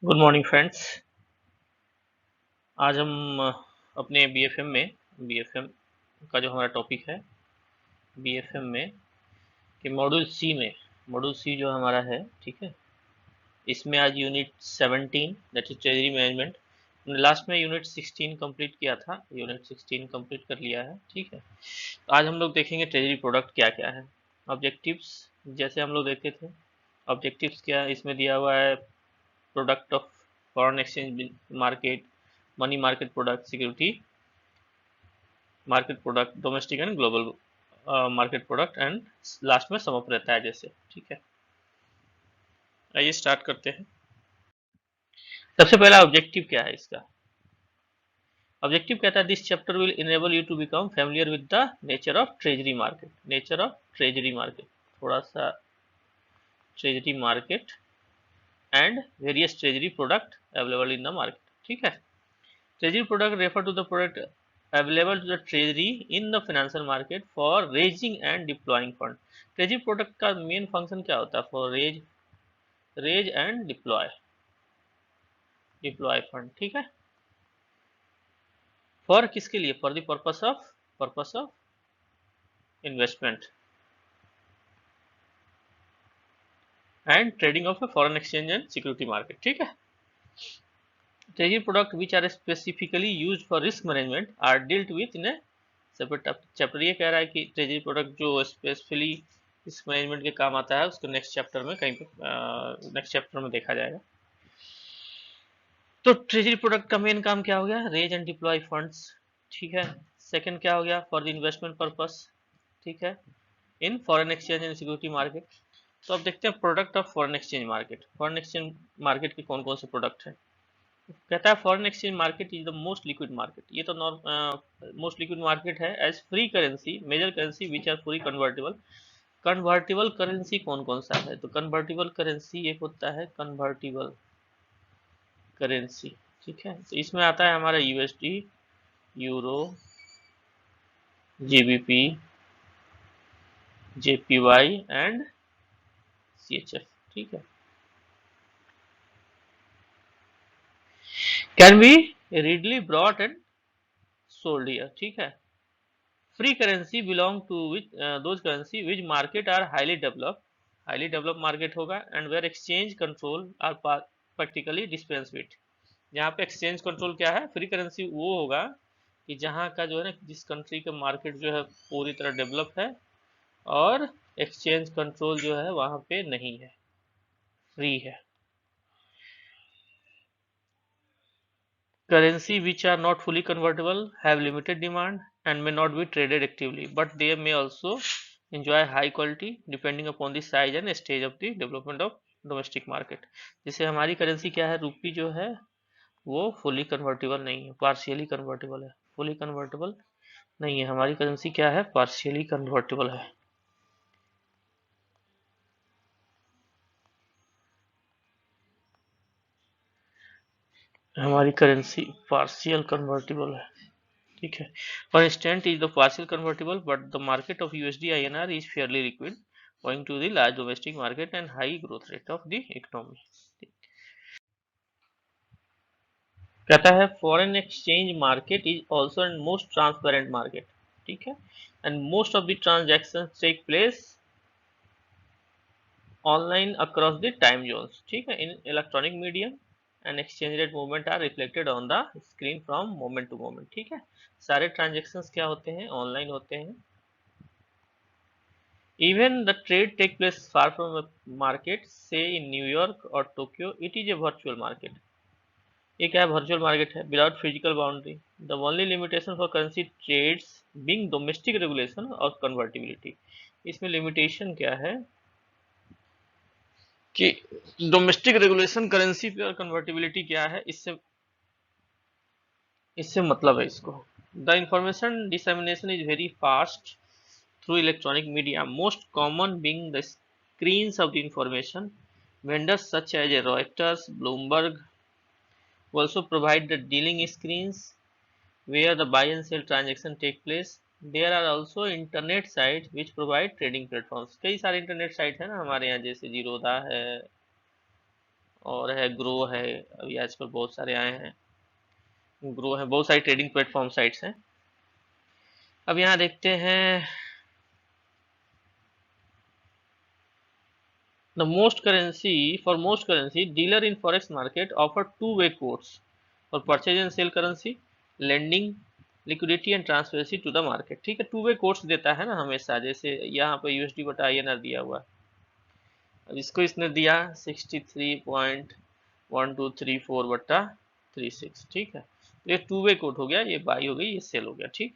Good morning friends. आज हम अपने बीएफएम का जो हमारा टॉपिक है बीएफएम में कि मॉड्यूल सी जो हमारा है, ठीक है। इसमें आज unit 17 that is treasury management. Last में यूनिट 16 कंप्लीट किया था, यूनिट 16 कंप्लीट कर लिया है, ठीक है। तो आज हम लोग देखेंगे ट्रेजरी प्रोडक्ट क्या क्या है। ऑब्जेक्टिव्स जैसे हम लोग देखते थे, ऑब्जेक्टिव्स क्या है इसमें दिया हुआ है। Product of foreign exchange market, money market product, security market product, domestic and global market product, and last में सम अप रहता है जैसे, ठीक है। आइए स्टार्ट करते हैं। सबसे पहला ऑब्जेक्टिव क्या है इसका। ऑब्जेक्टिव कहता है this chapter will enable you to become familiar with the nature of treasury market. Nature of treasury market, थोड़ा सा treasury market and various treasury product available in the market, ठीक है। Treasury product refer to the product available to the treasury in the financial market for raising and deploying fund। treasury product का main function क्या होता है? for raise and deploy fund, ठीक है। for किसके लिए? for the purpose of investment and trading of a foreign exchange and security market, ठीक है। treasury product which are specifically used for risk management are dealt with in a separate chapter. ये कह रहा है कि treasury product जो specially risk management के काम आता है उसको नेक्स्ट चैप्टर में कहीं पे नेक्स्ट चैप्टर में देखा जाएगा। तो ट्रेजरी प्रोडक्ट का मेन काम क्या हो गया? रेज एंड डिप्लॉय फंड्स, ठीक है। सेकंड क्या हो गया? फॉर द इन्वेस्टमेंट पर्पस, ठीक है, in foreign exchange and security market. तो अब देखते हैं product of foreign exchange market. Foreign exchange market के कौन कौन से प्रोडक्ट हैं। कहता है foreign exchange market is the most liquid market. ये तो मोस्ट लिक्विड मार्केट है as free currency major currency which are free convertible. Convertible currency कौन कौन सा है? तो कन्वर्टेबल करेंसी एक होता है कन्वर्टेबल करेंसी, ठीक है। तो इसमें आता है हमारा USD, euro, GBP, JPY and CHF, ठीक है। Can be readily bought and sold here, ठीक है। Free currency belong to which those currency which market are highly develop market होगा and where exchange control are practically dispense with. यहाँ पे exchange control क्या है? Free currency वो होगा कि जहाँ का जो है ना, जिस कंट्री का मार्केट जो है पूरी तरह डेवलप है और एक्सचेंज कंट्रोल जो है वहाँ पे नहीं है, फ्री है। Currency which are not fully convertible have limited demand and may not be traded actively, but they may also enjoy high quality depending upon the size and stage of the development of domestic market। जैसे हमारी currency क्या है? रुपी जो है वो fully convertible नहीं है, partially convertible है। फुली कन्वर्टेबल नहीं है हमारी करेंसी, क्या है? पार्शियली कन्वर्टेबल है। हमारी करेंसी पार्शियल कन्वर्टेबल है, ठीक है। For instant is the partial convertible but the market of USD INR is fairly liquid owing to the large domestic market and high growth rate of the economy। कहता है foreign exchange market is also and most transparent market, ठीक है, and most of the transaction take place online across the time zones, ठीक है, in electronic medium and exchange rate movement are reflected on the screen from moment to moment, ठीक है। सारे transactions क्या होते हैं? ऑनलाइन होते हैं। Even the trade take place far from market से इन न्यूयॉर्क और Tokyo, it is a virtual market. ये क्या है? वर्चुअल मार्केट है without physical boundary. The only limitation for currency trades being domestic regulation और convertibility. इसमें limitation क्या है कि डोमेस्टिक रेगुलेशन करेंसी पे और कन्वर्टिबिलिटी क्या है, इससे मतलब है इसको। The information dissemination is very fast through electronic media, most common being the screens of the information। Vendors such as Reuters, Bloomberg also provide the dealing screens where the buy and sell transaction take place। There are also internet sites which provide trading platforms। कई सारे internet site है ना हमारे यहाँ, जैसे जीरोधा है और है ग्रो है, अभी आजकल बहुत सारे आए हैं, ग्रो है, बहुत सारी ट्रेडिंग प्लेटफॉर्म साइट्स हैं। अब यहाँ देखते हैं the most currency dealer in forex market offer two-way quotes for purchase and sell currency, lending, liquidity and transparency to the market। ठीक है, टू वे कोट्स देता है ना हमेशा, जैसे यहाँ पे यूएसडी बटा INR दिया हुआ है, अब इसको इसने दिया 63.1234 बटा 36। ठीक है, तो ये टू वे कोट हो गया, ये बाई हो गई, ये सेल हो गया। ठीक,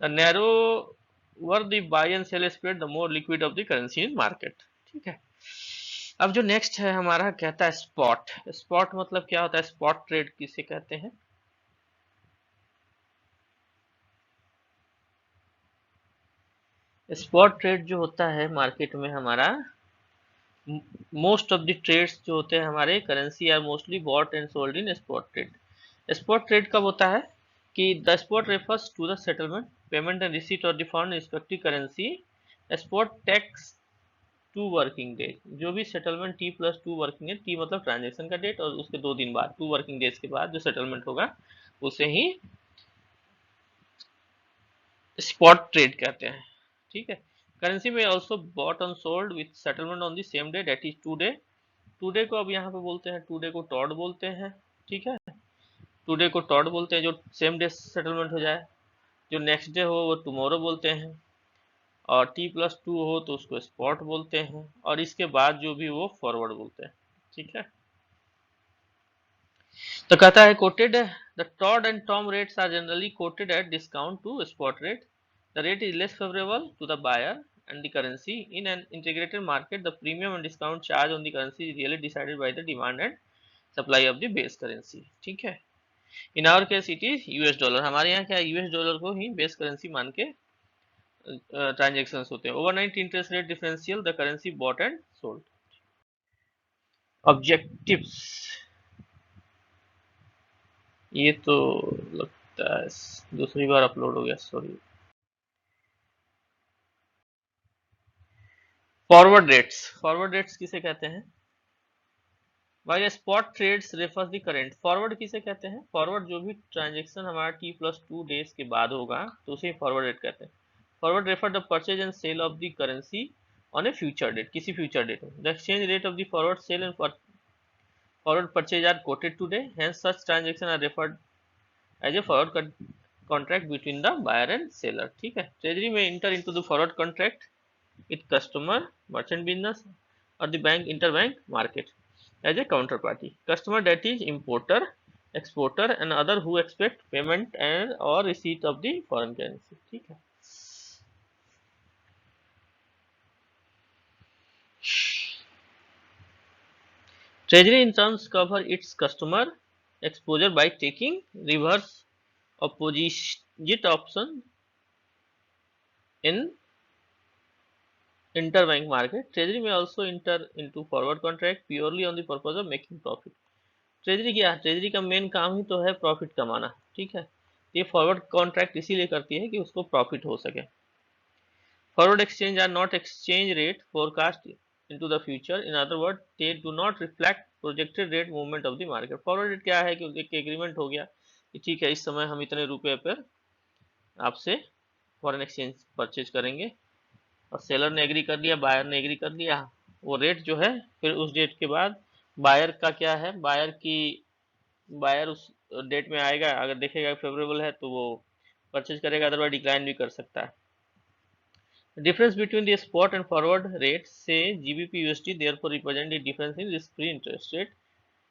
narrower the buy and sell spread the more liquid of the currency in market. ठीक है, अब जो नेक्स्ट है हमारा कहता है स्पॉट। स्पॉट मतलब क्या होता है, स्पॉट ट्रेड किसे कहते हैं? स्पॉट ट्रेड जो होता है मार्केट में हमारा, मोस्ट ऑफ द ट्रेड्स जो होते हैं हमारे currency are mostly bought and sold in spot trade. Spot trade कब होता है कि the spot refers to the settlement, payment and receipt of the fund respective currency. Spot takes 2 working days, जो भी सेटलमेंट T+2 वर्किंग है, T मतलब transaction का date, और उसके 2 दिन बाद 2 वर्किंग डेज के बाद जो सेटलमेंट होगा उसे ही स्पॉट ट्रेड कहते हैं। ठीक है, करेंसी में also bought on sold with settlement on the same day, that is today. Today को अब यहाँ पे बोलते हैं, टुडे को टॉड बोलते हैं। ठीक है, टुडे को टॉड बोलते हैं जो सेम डे सेटलमेंट हो जाए। जो नेक्स्ट डे हो वो टुमारो बोलते हैं, और T+2 हो तो उसको स्पॉट बोलते हैं, और इसके बाद जो भी वो फॉरवर्ड बोलते हैं। ठीक है, तो कहता है quoted, the TOD and TOM rates are generally quoted at discount to spot rate. The rate is less favourable to the buyer and the currency in an integrated market. The premium and discount charge on the currency is really decided by the demand and supply of the base currency। ठीक है, in our case it is US dollar. हमारे यहाँ क्या है, US dollar को ही base currency मान के transactions होते हैं। Overnight interest rate differential the currency bought and sold. Objectives, ये तो लगता है दूसरी बार अपलोड हो गया, सॉरी। फॉरवर्ड रेट्स किसे कहते हैं? While spot trades refers the current. Forward किसे कहते हैं? फॉरवर्ड जो भी ट्रांजेक्शन हमारा T+2 डेज के बाद होगा तो उसे फॉरवर्ड रेट कहते हैं। Forward refer the purchase and sale of the currency on a future date, किसी फ्यूचर डेट में। The exchange rate of the forward sale and forward purchase are quoted today, hence such transaction are referred as a forward contract between the buyer and seller. ठीक है, treasury में enter into the forward contract with customer, merchant business or the bank interbank market as a counterparty. Customer, that is importer, exporter and other who expect payment and or receipt of the foreign currency। ठीक है, treasury in terms cover its customer exposure by taking reverse opposite option in interbank market. Treasury may also enter into forward contract purely on the purpose of making profit। Treasury क्या है? Treasury का main काम ही तो है profit कमाना। ठीक है, ये फॉरवर्ड कॉन्ट्रैक्ट इसीलिए करती है कि उसको प्रॉफिट हो सके। Forward exchange are not exchange rate forecast into the future, in other word they do not reflect projected rate movement of the market. Forward rate क्या है कि एक एग्रीमेंट हो गया कि ठीक है इस समय हम इतने रुपए पर आपसे फॉरेन एक्सचेंज परचेज करेंगे, और सेलर ने एग्री कर लिया, बायर ने एग्री कर लिया, वो रेट जो है फिर उस डेट के बाद बायर का क्या है, बायर उस डेट में आएगा, अगर देखेगा फेवरेबल है तो वो परचेज करेगा, अदरवाइज डिक्लाइन भी कर सकता है। Difference between the spot and forward rate से GBP USD therefore represent the difference in risk free interest rate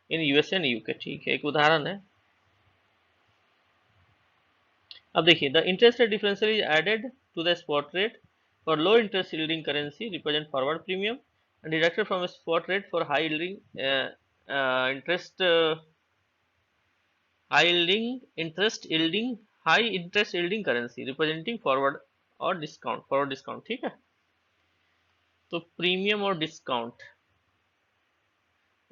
in USA and UK. ठीक है, एक उदाहरण है। अब देखिए, the interest rate differential is added to the spot rate for low interest yielding currency represent forward premium and deducted from spot rate for high yielding interest high interest yielding currency representing forward or discount. ठीक है, तो premium और discount,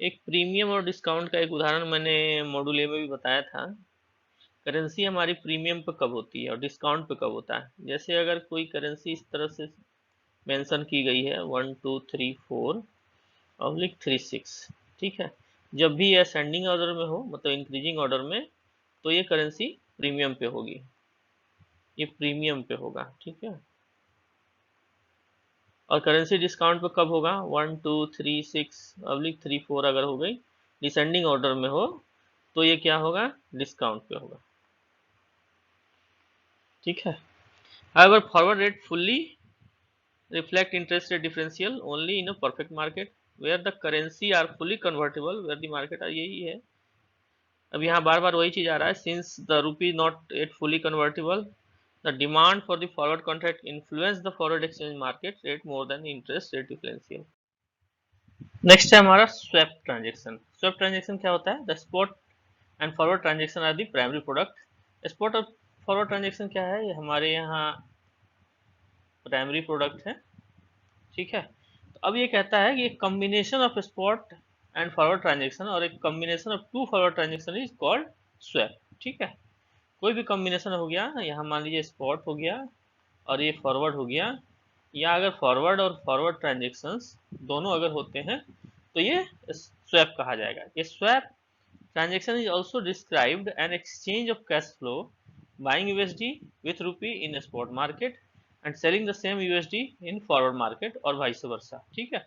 एक premium और discount का एक उदाहरण मैंने मॉड्यूल ए में भी बताया था। करेंसी हमारी प्रीमियम पे कब होती है और डिस्काउंट पे कब होता है। जैसे अगर कोई करेंसी इस तरह से मेंशन की गई है 1234/36, ठीक है। जब भी ये असेंडिंग ऑर्डर में हो, मतलब इंक्रीजिंग ऑर्डर में, तो ये करेंसी प्रीमियम पे होगी, ये प्रीमियम पे होगा। ठीक है। और करेंसी डिस्काउंट पे कब होगा? 1 2 3 6/3 4 अगर हो गई, डिसेंडिंग ऑर्डर में हो, तो ये क्या होगा? डिस्काउंट पे होगा। ठीक है। However, forward rate fully reflect interest rate differential only in a perfect market where the currency are fully convertible, where the market are यही है। अब यहाँ बार बार वही चीज आ रहा है, since the rupee not yet fully convertible, the demand for the forward contract influence the forward exchange market rate more than the interest rate differential। Next है हमारा स्वैप ट्रांजेक्शन। स्वैप ट्रांजेक्शन क्या होता है? The spot and forward transaction are the primary product. Spot और forward transaction क्या है? ये हमारे यहाँ प्राइमरी प्रोडक्ट है। ठीक है। तो अब ये कहता है कि एक combination of spot and forward transaction और एक combination of two forward transaction is called swap. ठीक है। कोई भी कॉम्बिनेशन हो गया, यहाँ मान लीजिए स्पॉट हो गया और ये फॉरवर्ड हो गया, या अगर फॉरवर्ड और फॉरवर्ड ट्रांजेक्शंस दोनों अगर होते हैं तो ये स्वैप कहा जाएगा। ये swap transaction is also described an exchange of cash flow, buying USD with rupee in a spot market and selling the same USD in forward market और vice versa। ठीक है।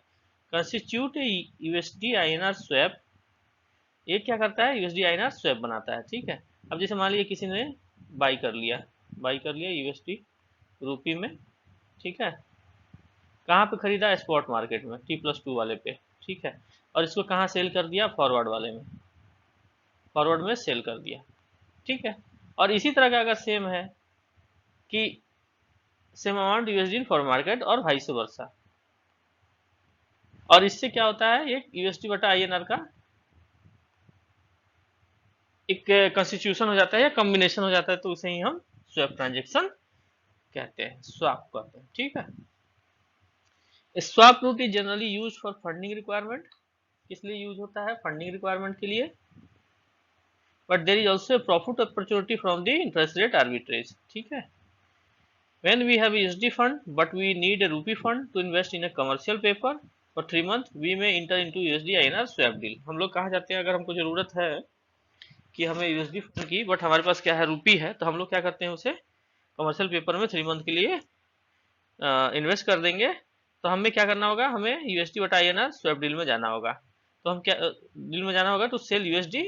constitute a USD INR swap, ये क्या करता है? USD INR swap बनाता है। ठीक है। अब जैसे मान लीजिए किसी ने बाई कर लिया USD रूपी में। ठीक है। कहाँ पे खरीदा? स्पॉट मार्केट में, T+2 वाले पे। ठीक है। और इसको कहाँ सेल कर दिया? फॉरवर्ड वाले में, फॉरवर्ड में सेल कर दिया। ठीक है। और इसी तरह का अगर सेम है कि same amount USD in forward market और वाइस वर्सा, और इससे क्या होता है? ये यूएसडी बटा आईएनआर का एक कंस्टिट्यूशन हो जाता है या कॉम्बिनेशन हो जाता है, तो उसे ही हम स्वैप ट्रांजेक्शन कहते हैं, स्वैप कहते हैं। ठीक है। Swap route is generally use for funding requirement. किस लिए यूज होता है? फंडिंग रिक्वायरमेंट के लिए। But there is also profit opportunity from the interest rate arbitrage. ठीक है। When we have a USD fund but we need a rupee fund to invest in a commercial paper for 3 months, we may enter into USD INR swap deal। हम लोग कहा जाते हैं, अगर हमको जरूरत है कि हमें USD फंड की, बट हमारे पास क्या है? रूपी है, तो हम लोग क्या करते हैं? उसे कमर्शियल पेपर में 3 मंथ के लिए इन्वेस्ट कर देंगे। तो हमें क्या करना होगा? हमें USD बटा INR स्वैप डील में जाना होगा। तो हम क्या डील में जाना होगा? To sell USD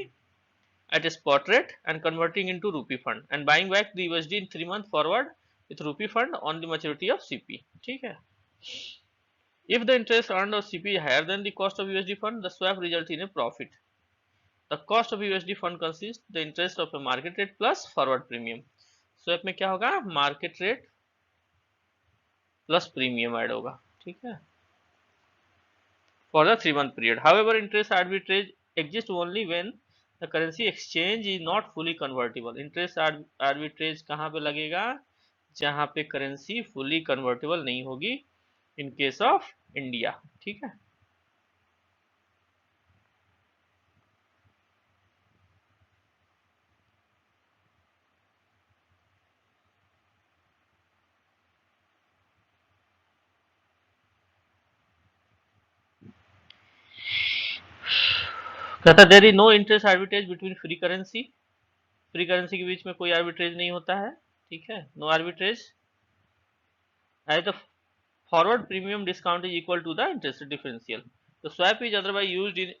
at a spot rate and converting into rupee fund and buying back the USD in 3 month forward with rupee fund on the maturity of CP। ठीक है। If the interest earned on CP is higher than the cost of USD fund, the swap results in a profit। The cost of USD fund consists the interest of a market rate plus forward premium। Swap में क्या होगा? Market rate plus premium add होगा। ठीक है। For the 3 month period, however, interest arbitrage exists only when the currency exchange is not fully convertible। interest arbitrage कहाँ पे लगेगा? जहाँ पे करेंसी फुली कन्वर्टेबल नहीं होगी, इन केस ऑफ इंडिया। ठीक है। कहता there is no interest arbitrage between free currency. Free currency के बीच में कोई आर्बिट्रेज नहीं होता है। ठीक है। No arbitrage as the forward premium discount is equal to the interest differential. तो swap is otherwise used in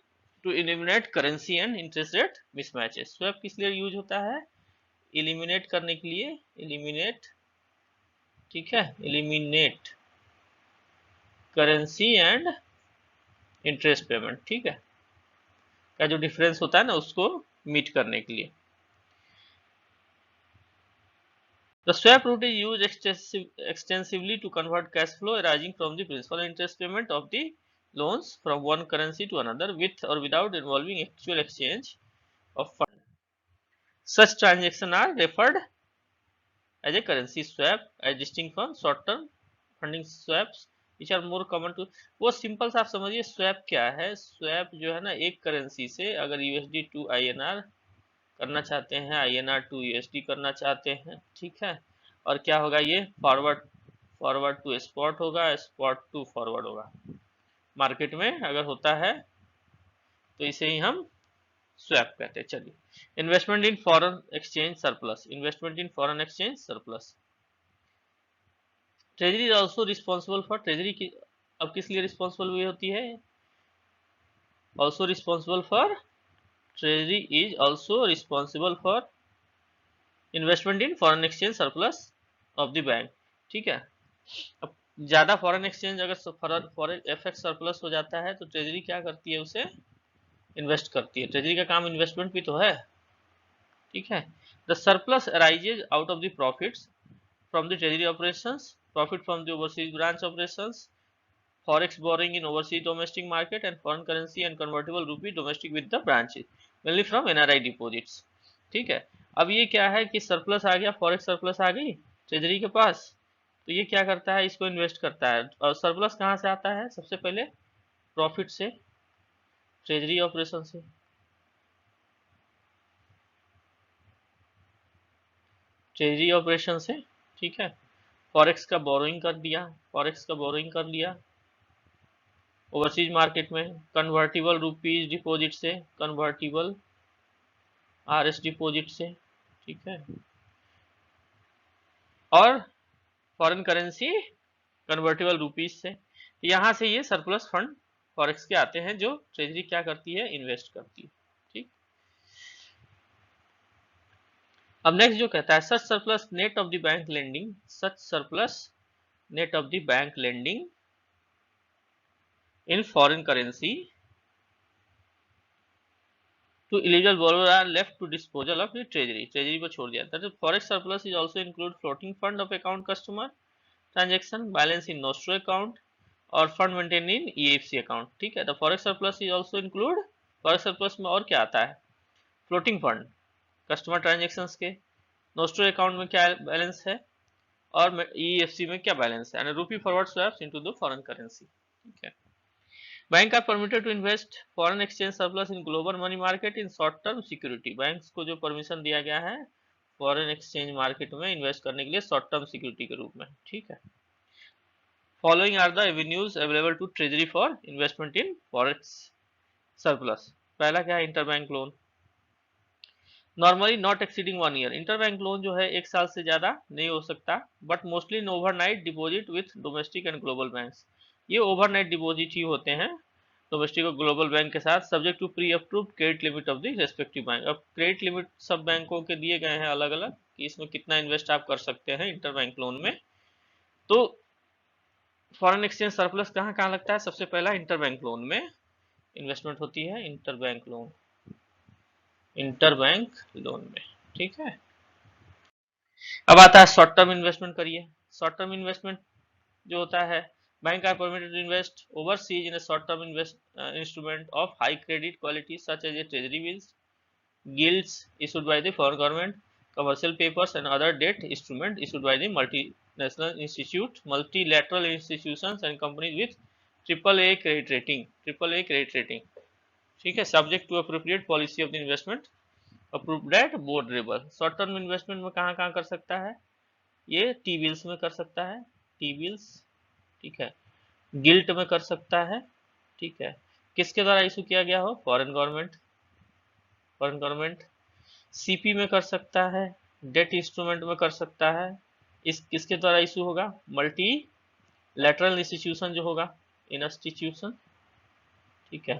to eliminate currency and interest rate mismatches. Swap किस लिए यूज होता है? एलिमिनेट करने के लिए, एलिमिनेट, ठीक है, eliminate currency and interest payment, ठीक है, का जो डिफरेंस होता है ना, उसको मीट करने के लिए। The swap route is used extensively to convert cash flow arising from the principal and interest payment of the loans from one currency to another with or without involving actual exchange of fund। Such transactions are referred as a currency swap as distinct from short-term funding swaps which are more common to। वो simple सा आप समझिए swap क्या है। Swap जो है ना, एक करेंसी से अगर USD टू INR करना चाहते हैं, INR टू USD करना चाहते हैं, ठीक है, और क्या होगा? ये फॉरवर्ड टू स्पॉट होगा, स्पॉट टू फॉरवर्ड होगा। मार्केट में अगर होता है तो इसे ही हम स्वैप कहते हैं। चलिए, investment in foreign exchange surplus, investment in foreign exchange surplus. Treasury is also responsible for, treasury की अब किस लिए रिस्पॉन्सिबल हुई होती है, also responsible for, treasury is also responsible for investment in foreign exchange surplus of the bank. ठीक है, अब ज्यादा फॉरेन एक्सचेंज अगर फॉरेन एफएक्स सरप्लस हो जाता है तो ट्रेजरी क्या करती है, उसे इन्वेस्ट करती है। ट्रेजरी का काम इन्वेस्टमेंट भी तो है। ठीक है, the surplus arises out of the profits from the treasury operations, profit from the overseas branch operations, forex borrowing in overseas domestic market and foreign currency and convertible rupee domestic with the branches mainly from NRI deposits. ठीक है, अब ये क्या है कि surplus आ गया, forex surplus आ गई treasury के पास, तो ये क्या करता है, इसको इन्वेस्ट करता है। और सरप्लस कहाँ से आता है, सबसे पहले प्रॉफिट से, ट्रेजरी ऑपरेशन से। ट्रेजरी ऑपरेशन से, ठीक है, फॉरेक्स का बोरोइंग कर दिया, फॉरेक्स का बोरोइंग कर लिया ओवरसीज मार्केट में, कन्वर्टिबल रुपीज डिपॉजिट से, कन्वर्टिबल आरएस डिपॉजिट से। ठीक है, और फॉरेन करेंसी कन्वर्टेबल रुपीज से। यहां से ये सरप्लस फंड फॉरेक्स के आते हैं जो ट्रेजरी क्या करती है, इन्वेस्ट करती है। ठीक, अब नेक्स्ट जो कहता है, such surplus net of the bank lending, such surplus net of the bank lending in foreign currency to eligible borrower are left to disposal of the treasury, treasury पर छोड़ दिया। that is forex surplus is also include floating fund of account customer transaction, balance in nostro account और fund maintained in EFC account। ठीक है, तो forex surplus is also include, forex surplus में और क्या आता है, floating fund कस्टमर ट्रांजेक्शन्स के, nostro account में क्या बैलेंस है और EFC में क्या बैलेंस है, and rupee forward swaps into the foreign currency। ठीक है, bank are permitted to invest foreign exchange surplus in global money market in short term security, banks को जो परमिशन दिया गया है फॉरेन एक्सचेंज मार्केट में इन्वेस्ट करने के लिए शॉर्ट टर्म सिक्योरिटी के रूप में। ठीक है, following are the avenues available to treasury for investment in forex surplus. पहला क्या है, interbank loan, normally not exceeding 1 year. Interbank loan जो है एक साल से ज्यादा नहीं हो सकता, but mostly in overnight deposit with domestic and global banks, ये ओवरनाइट डिपॉजिट ही होते हैं डोमेस्टिक और ग्लोबल बैंक के साथ, subject to pre approved credit limit of the respective bank. अब क्रेडिट लिमिट सब बैंकों के दिए गए हैं अलग अलग कि इसमें कितना इन्वेस्ट आप कर सकते हैं इंटरबैंक लोन में। तो फॉरेन एक्सचेंज सरप्लस कहाँ कहाँ लगता है, सबसे पहला इंटरबैंक लोन में इन्वेस्टमेंट होती है, इंटरबैंक लोन, इंटरबैंक लोन में। ठीक है, अब आता है शॉर्ट टर्म इन्वेस्टमेंट करिए। शॉर्ट टर्म इन्वेस्टमेंट जो होता है, bank are permitted to invest overseas in a short term instrument of high credit quality such as a treasury bills, gilts issued by the foreign government, commercial papers and other debt instruments issued by the multilateral institutions and companies with AAA credit rating, AAA credit rating। ठीक है, subject to appropriate policy of the investment approved at board level। Short term investment में कहाँ कहाँ कर सकता है, ये T bills में कर सकता है, टी बिल्स, ठीक है, गिल्ट में कर सकता है। ठीक है, किसके द्वारा इशू किया गया हो, foreign government, foreign government, CP में कर सकता है, डेट इंस्ट्रूमेंट में कर सकता है। इस किसके द्वारा इशू होगा, मल्टी लेटरल इंस्टीट्यूशन जो होगा, इंस्टीट्यूशन। ठीक है,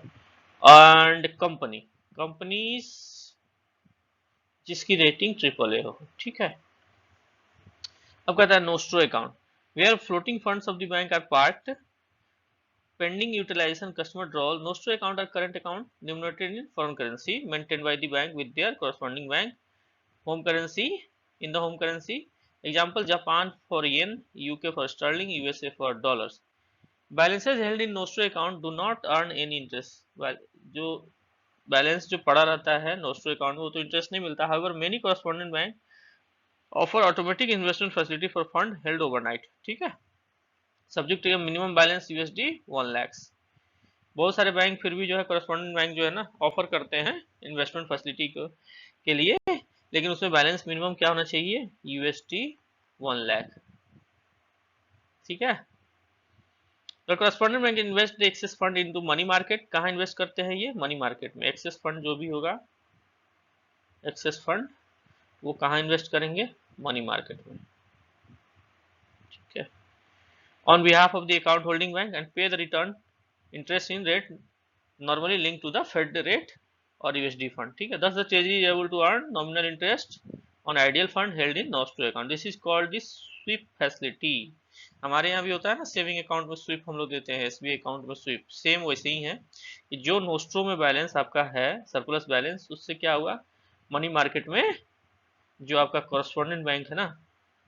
एंड कंपनी, कंपनीज जिसकी रेटिंग AAA हो। ठीक है, अब कहता है nostro account, where floating funds of the bank are parked pending utilization customer drawal, nostro account or current account denominated in foreign currency maintained by the bank with their corresponding bank home currency, in the home currency, example Japan for yen, UK for sterling, USA for dollars। balances held in nostro account do not earn any interest, जो balance जो पड़ा रहता है nostro account में वो तो interest नहीं मिलता। however many correspondent bank offer automatic investment facility for fund held overnight। ठीक है, subject to minimum balance USD 1 lakh. बहुत सारे बैंक फिर भी जो है कॉरेस्पॉन्डेंट बैंक जो है ना ऑफर करते हैं इन्वेस्टमेंट फैसिलिटी के लिए, लेकिन उसमें बैलेंस मिनिमम क्या होना चाहिए, USD 1 लाख। ठीक है, the correspondent bank invest the excess fund into money market. कहाँ इन्वेस्ट करते हैं ये? मनी मार्केट में। एक्सेस फंड जो भी होगा, एक्सेस फंड, वो कहाँ इन्वेस्ट करेंगे? मनी मार्केट में, ठीक है। On behalf of the account holding bank and pay the return interest in rate normally linked to the Fed rate or USD fund, ठीक है। Thus the treasury is able to earn nominal interest on ideal fund held in nostro account. This is called the sweep facility. हमारे यहाँ भी होता है ना saving account में SVEEP हम लोग देते हैं, एसबीआई अकाउंट में स्वीप, सेम वैसे ही है कि जो नोस्ट्रो में बैलेंस आपका है, सरप्लस बैलेंस, उससे क्या हुआ, मनी मार्केट में जो आपका कॉरस्पॉन्डेंट बैंक है ना,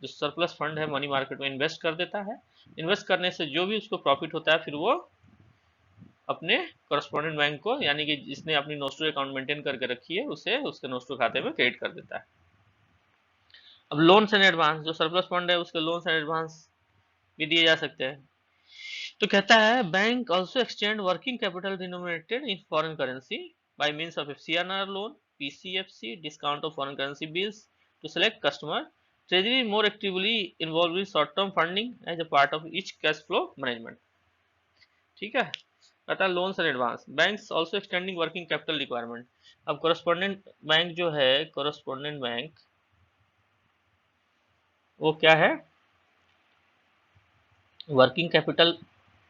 जो सरप्लस फंड है, मनी मार्केट में इन्वेस्ट कर देता है। इन्वेस्ट करने से जो भी उसको प्रॉफिट होता है, फिर वो अपने करस्पॉन्डेंट बैंक को, यानी कि जिसने अपनी नोस्ट्रो अकाउंट मेंटेन करके रखी है, उसे उसके नोस्ट्रो खाते में क्रेडिट कर देता है। अब लोन्स एंड एडवांस, जो सरप्लस फंड है उसके लोन्स एंड एडवांस भी दिए जा सकते हैं। तो कहता है bank also extend working capital denominated in foreign currency by means of FCNR loan, PCFC, discount of foreign currency bills to select customer. Treasury more actively involve in short term funding as a part of each cash flow management, ठीक है। कहता है loans and advance, banks also extending working capital requirement. अब correspondent bank जो है, कोरस्पॉन्डेंट bank वो क्या है, वर्किंग कैपिटल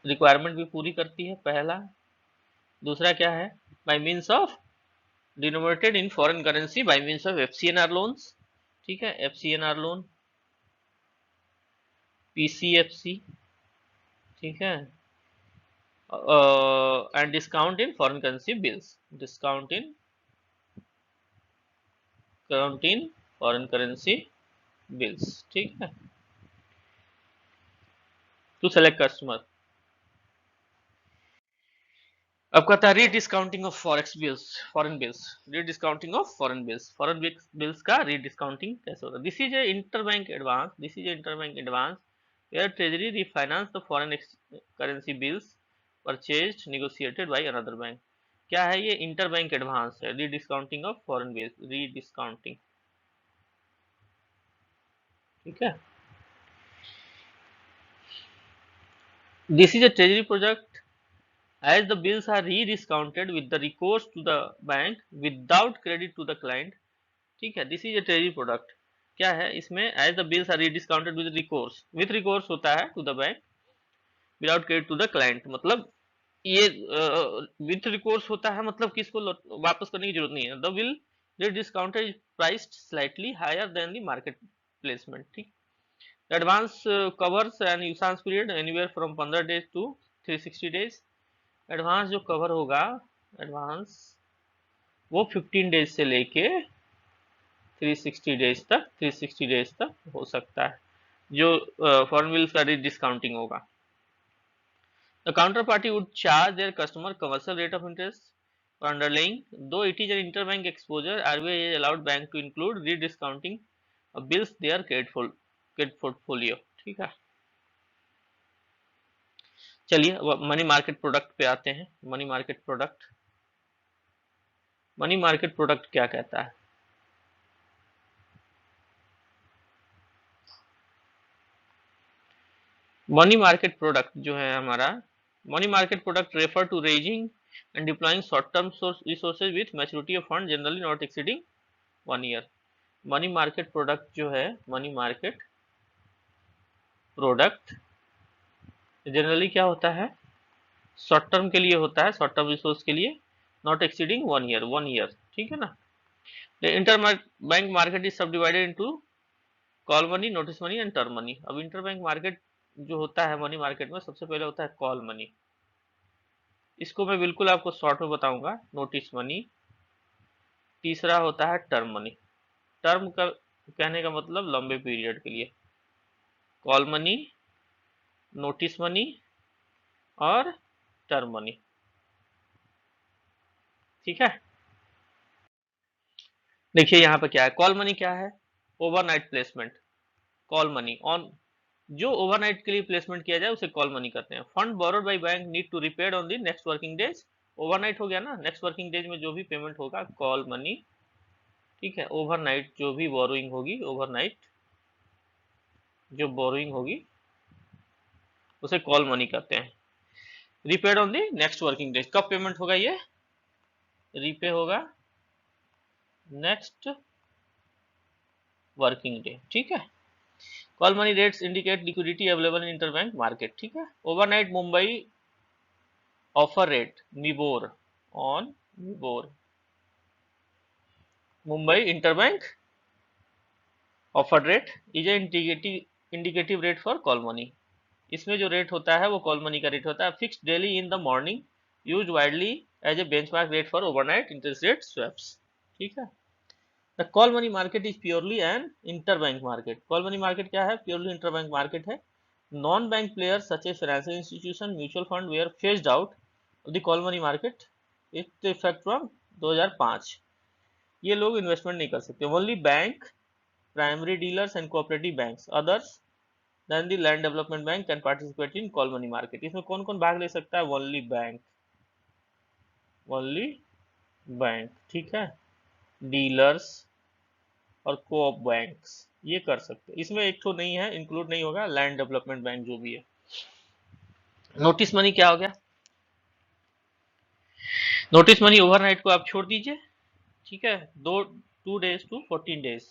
रिक्वायरमेंट भी पूरी करती है, पहला। दूसरा क्या है, by means of denominated in foreign currency by means of FCNR loans, ठीक है, FCNR लोन, PCFC, ठीक है, and discount in foreign currency bills, discount in foreign currency bills, ठीक है, टू सेलेक्ट कस्टमर। अब कहता है rediscounting of forex bills, foreign bills, rediscounting of foreign bills, foreign bills का रीडिस्काउंटिंग कैसे होता है। This is a interbank advance, this is a interbank advance where treasury refinance the foreign currency bills purchased negotiated by another bank. क्या है ये? Interbank advance है, rediscounting of foreign bills, रीडिस्काउंटिंग, ठीक है। This is a treasury project as the bills are re-discounted with the recourse to the bank without credit to the client, ठीक है। This is a treasury product, क्या है इसमें, as the bills are rediscounted with recourse, with recourse होता है to the bank, without credit to the client, मतलब ये with recourse होता है, मतलब किसको वापस करने की जरूरत नहीं है। The bill rediscounted is priced slightly higher than the market placement, ठीक। Advance covers an usance period anywhere from 15 days to 360 days. Advance जो कवर होगा, एडवांस वो 15 डेज से लेके 360 डेज तक हो सकता है, जो फॉरेन बिल्स का डिस्काउंटिंग होगा। The counter party would charge their customer commercial rate of interest for underlying, though it is an interbank exposure, RBI has allowed bank to include rediscounting of bills their credit portfolio, ठीक है। चलिए money market product पे आते हैं। Money market product, money market product क्या कहता है? Money market product जो है हमारा, money market product refer to raising and deploying short term resources with maturity of fund generally not exceeding 1 year. Money market product जो है, money market product generally क्या होता है, शॉर्ट टर्म के लिए होता है, शॉर्ट टर्म रिसोर्स के लिए, नॉट एक्सीडिंग 1 ईयर, ठीक है ना। The interbank market is subdivided into call money, notice money and term money. अब इंटर बैंक मार्केट जो होता है मनी मार्केट में, सबसे पहले होता है कॉल मनी, इसको मैं बिल्कुल आपको शॉर्ट में बताऊंगा, नोटिस मनी। तीसरा होता है टर्म मनी, टर्म का कहने का मतलब लंबे पीरियड के लिए, कॉल मनी, नोटिस मनी और टर्म मनी, ठीक है। देखिए यहाँ पे क्या है, कॉल मनी क्या है, overnight placement, call money on, जो ओवरनाइट के लिए प्लेसमेंट किया जाए उसे कॉल मनी करते हैं। Fund borrowed by bank need to repaid on the next working days, overnight हो गया ना, नेक्स्ट वर्किंग डेज में जो भी पेमेंट होगा कॉल मनी, ठीक है। ओवरनाइट जो भी बोरोइंग होगी, ओवरनाइट जो बोरोइंग होगी उसे कॉल मनी कहते हैं। Repaid on the next working day. कब पेमेंट होगा ये? रीपे होगा नेक्स्ट वर्किंग डे, ठीक है। Call money rates indicate liquidity available in interbank market, ठीक है। Overnight Mumbai offer rate MIBOR on MIBOR Mumbai interbank offer rate is a indicative rate for call money. इसमें जो रेट होता है वो कॉल मनी का रेट होता है, fixed daily in the morning, used widely as a benchmark rate for overnight interest rate swaps, ठीक है। The call money market is purely an interbank market. Call money market क्या है? Purely interbank market है। Non bank players such as financial institution, mutual fund were phased out of the call money market it effect from 2005। ये लोग investment नहीं कर सकते। Only bank, primary dealers and cooperative banks others than the land development bank can participate in call money market. इसमें कौन कौन भाग ले सकता है? ओनली बैंक, ओनली बैंक, ठीक है। डीलर्स और कोऑप बैंक्स ये कर सकते हैं। इसमें एक तो नहीं है, इंक्लूड नहीं होगा लैंड डेवलपमेंट बैंक जो भी है। नोटिस मनी क्या हो गया? नोटिस मनी ओवरनाइट को आप छोड़ दीजिए, ठीक है। 2 days to 14 days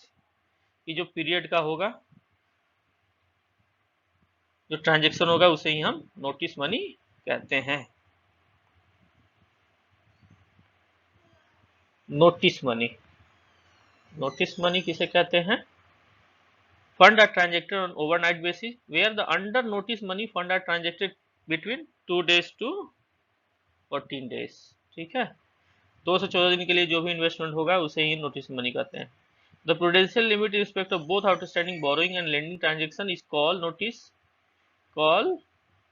की जो पीरियड का होगा, जो ट्रांजेक्शन होगा उसे ही हम नोटिस मनी कहते हैं। नोटिस मनी, नोटिस मनी किसे कहते हैं? Fund are transacted on overnight basis where the under notice money fund are transacted between 2 days to 14 days, ठीक है। 2 से 14 दिन के लिए जो भी इन्वेस्टमेंट होगा उसे ही नोटिस मनी कहते हैं। The prudential limit in respect of both outstanding borrowing and lending transaction is called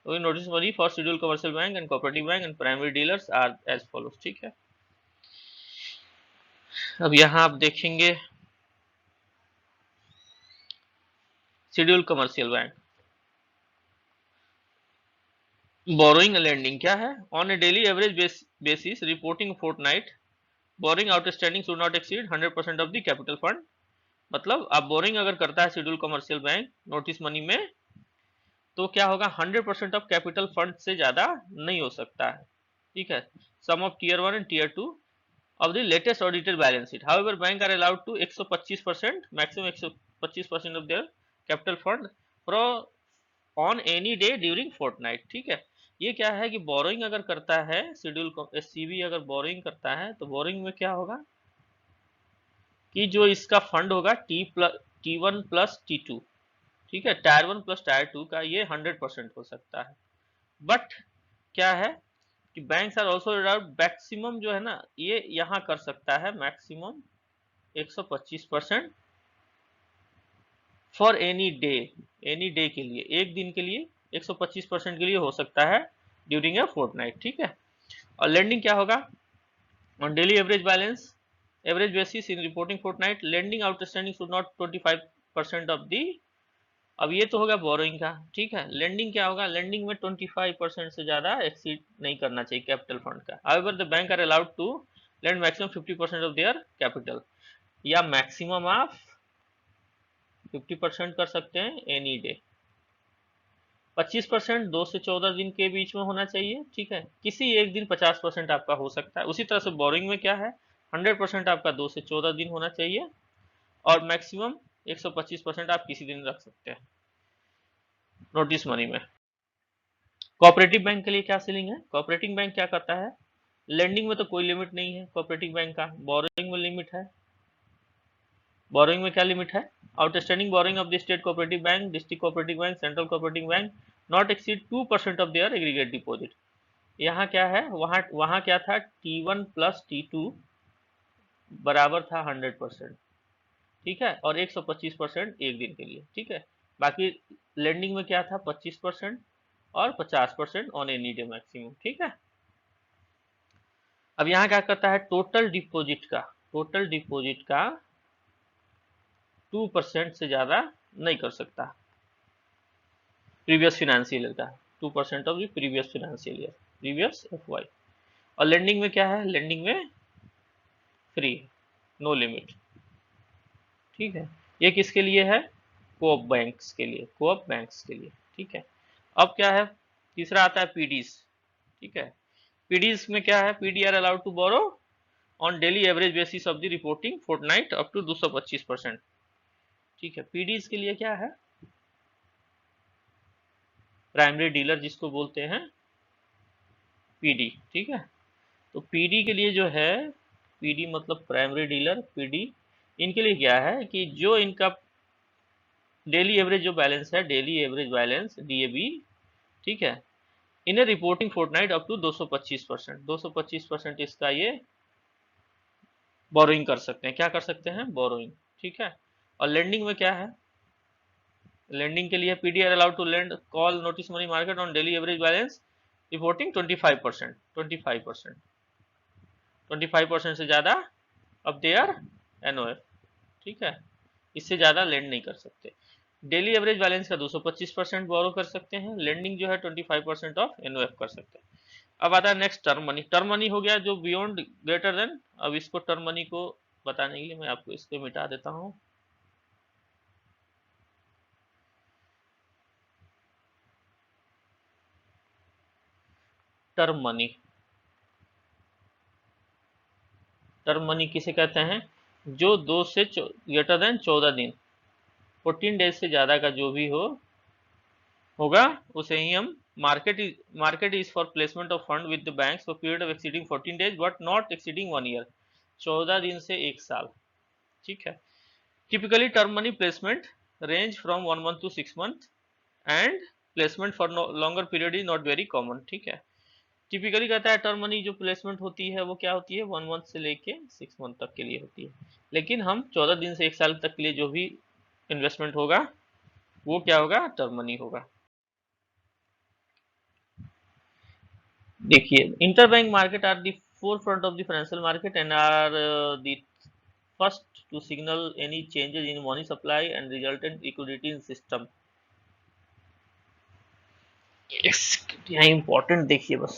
notice money for scheduled commercial bank and cooperative bank and primary dealers are as follows, ठीक है। अब यहाँ आप देखेंगे schedule commercial bank, borrowing lending क्या है? On a daily average basis reporting fortnight borrowing outstanding should not exceed 100% of the capital fund. मतलब आप बोरिंग अगर करता है schedule commercial bank notice money में, तो क्या होगा? 100% ऑफ कैपिटल फंड से ज्यादा नहीं हो सकता है, ठीक है। Sum of tier 1 and tier 2 of the latest audited balance sheet. However, bank are allowed to 125%, maximum 125% of their capital fund for on any day during fortnight, ठीक है। ये क्या है कि बोरोइंग अगर करता है शेड्यूल एससीबी अगर बोरोइंग करता है तो बोरोइंग में क्या होगा कि जो इसका फंड होगा T1 प्लस T2, ठीक है। टायर 1 प्लस टायर 2 का ये 100% हो सकता है। बट क्या है कि बैंक्स आर ऑल्सो मैक्सिमम जो है ना, ये यहाँ कर सकता है मैक्सिमम 125% फॉर एनी डे के लिए, एक दिन के लिए 125% के लिए हो सकता है ड्यूरिंग ए फोर्टनाइट, ठीक है। और लेंडिंग क्या होगा? On daily average basis in reporting fortnight lending outstanding should not 25% of the. अब ये तो होगा बोरोइंग का, ठीक है। लेंडिंग क्या होगा? लेंडिंग में 25% से ज्यादा एक्सीड नहीं करना चाहिए कैपिटल फंड का। However the bank are allowed to lend maximum 50% of their capital, या मैक्सिमम आप 50% कर सकते हैं एनी डे। 25% 2 से 14 दिन के बीच में होना चाहिए, ठीक है। किसी एक दिन 50% आपका हो सकता है। उसी तरह से बोरिंग में क्या है? 100% आपका 2 से 14 दिन होना चाहिए और मैक्सिमम 125% आप किसी दिन रख सकते हैं नोटिस मनी में। कोऑपरेटिव बैंक के लिए क्या सीलिंग है? कोऑपरेटिव बैंक क्या करता है? लेंडिंग में तो कोई लिमिट नहीं है कोऑपरेटिव बैंक का, बोरोइंग में लिमिट है। बोरोइंग में क्या लिमिट है? Outstanding borrowing of the state cooperative bank, district cooperative bank, central cooperative bank not exceed 2% of there aggregate deposit. यहाँ क्या है? वहाँ क्या था? T1 प्लस T2 बराबर था 100%, ठीक है, और 125% एक दिन के लिए, ठीक है। बाकी लेंडिंग में क्या था? 25% और 50% ऑन एनी डे मैक्सिमम, ठीक है। अब यहाँ क्या करता है? टोटल डिपॉजिट का 2% से ज्यादा नहीं कर सकता प्रीवियस फिनेंशियल ईयर का, 2% ऑफ द प्रीवियस FY। और लेंडिंग में क्या है? लेंडिंग में फ्री, नो लिमिट, ठीक है। ये किसके लिए है? कोऑप बैंक्स के लिए, ठीक है। अब क्या है? तीसरा आता है पीडीज, ठीक है। पीडीज में क्या है, PD are allowed to borrow on daily average basis of the reporting fortnight up to 225%। ठीक है, पीडीज के लिए क्या है, प्राइमरी डीलर जिसको बोलते हैं पीडी। ठीक है, तो पीडी के लिए जो है, पीडी मतलब प्राइमरी डीलर, पीडी इनके लिए क्या है कि जो इनका डेली एवरेज जो बैलेंस है, डेली एवरेज बैलेंस डीएबी, ठीक है, इन्हें रिपोर्टिंग फोर्टनाइट अप टू 225%, 225% इसका ये बोरोइंग कर सकते हैं। क्या कर सकते हैं, बोरोइंग। ठीक है, और लेंडिंग में क्या है, लेंडिंग के लिए PD are allowed to lend call notice money market on daily average balance reporting 25%, 25%, 25% से ज्यादा अब दे आर एनओएफ। ठीक है, इससे ज्यादा लेंड नहीं कर सकते। डेली एवरेज बैलेंस का 225% बोरो कर सकते हैं, लेंडिंग जो है 25% ऑफ एनओएफ कर सकते हैं। अब आता है next term money. Term money हो गया जो बियॉन्ड ग्रेटर देन। अब इसको टर्म मनी को बताने के लिए मैं आपको इसको मिटा देता हूं। टर्म मनी, टर्म मनी किसे कहते हैं, जो 2 से ग्रेटर देन 14 दिन, 14 डेज से ज्यादा का जो भी होगा उसे ही हम market is for placement of fund with the banks for period of exceeding 14 days but not exceeding 1 year, 14 दिन से 1 साल। ठीक है, typically term money placement range from 1 month to 6 month and placement for longer period is not very common. ठीक है, typically कहता है term money जो प्लेसमेंट होती है वो क्या होती है, 1 मंथ से लेके 6 मंथ तक के लिए होती है, लेकिन हम 14 दिन से 1 साल तक के लिए जो भी इन्वेस्टमेंट होगा वो क्या होगा, टर्म मनी होगा। देखिए, interbank market are the forefront of the financial market and are the first to signal any changes in money supply and resultant liquidity in system। यहाँ important देखिए बस।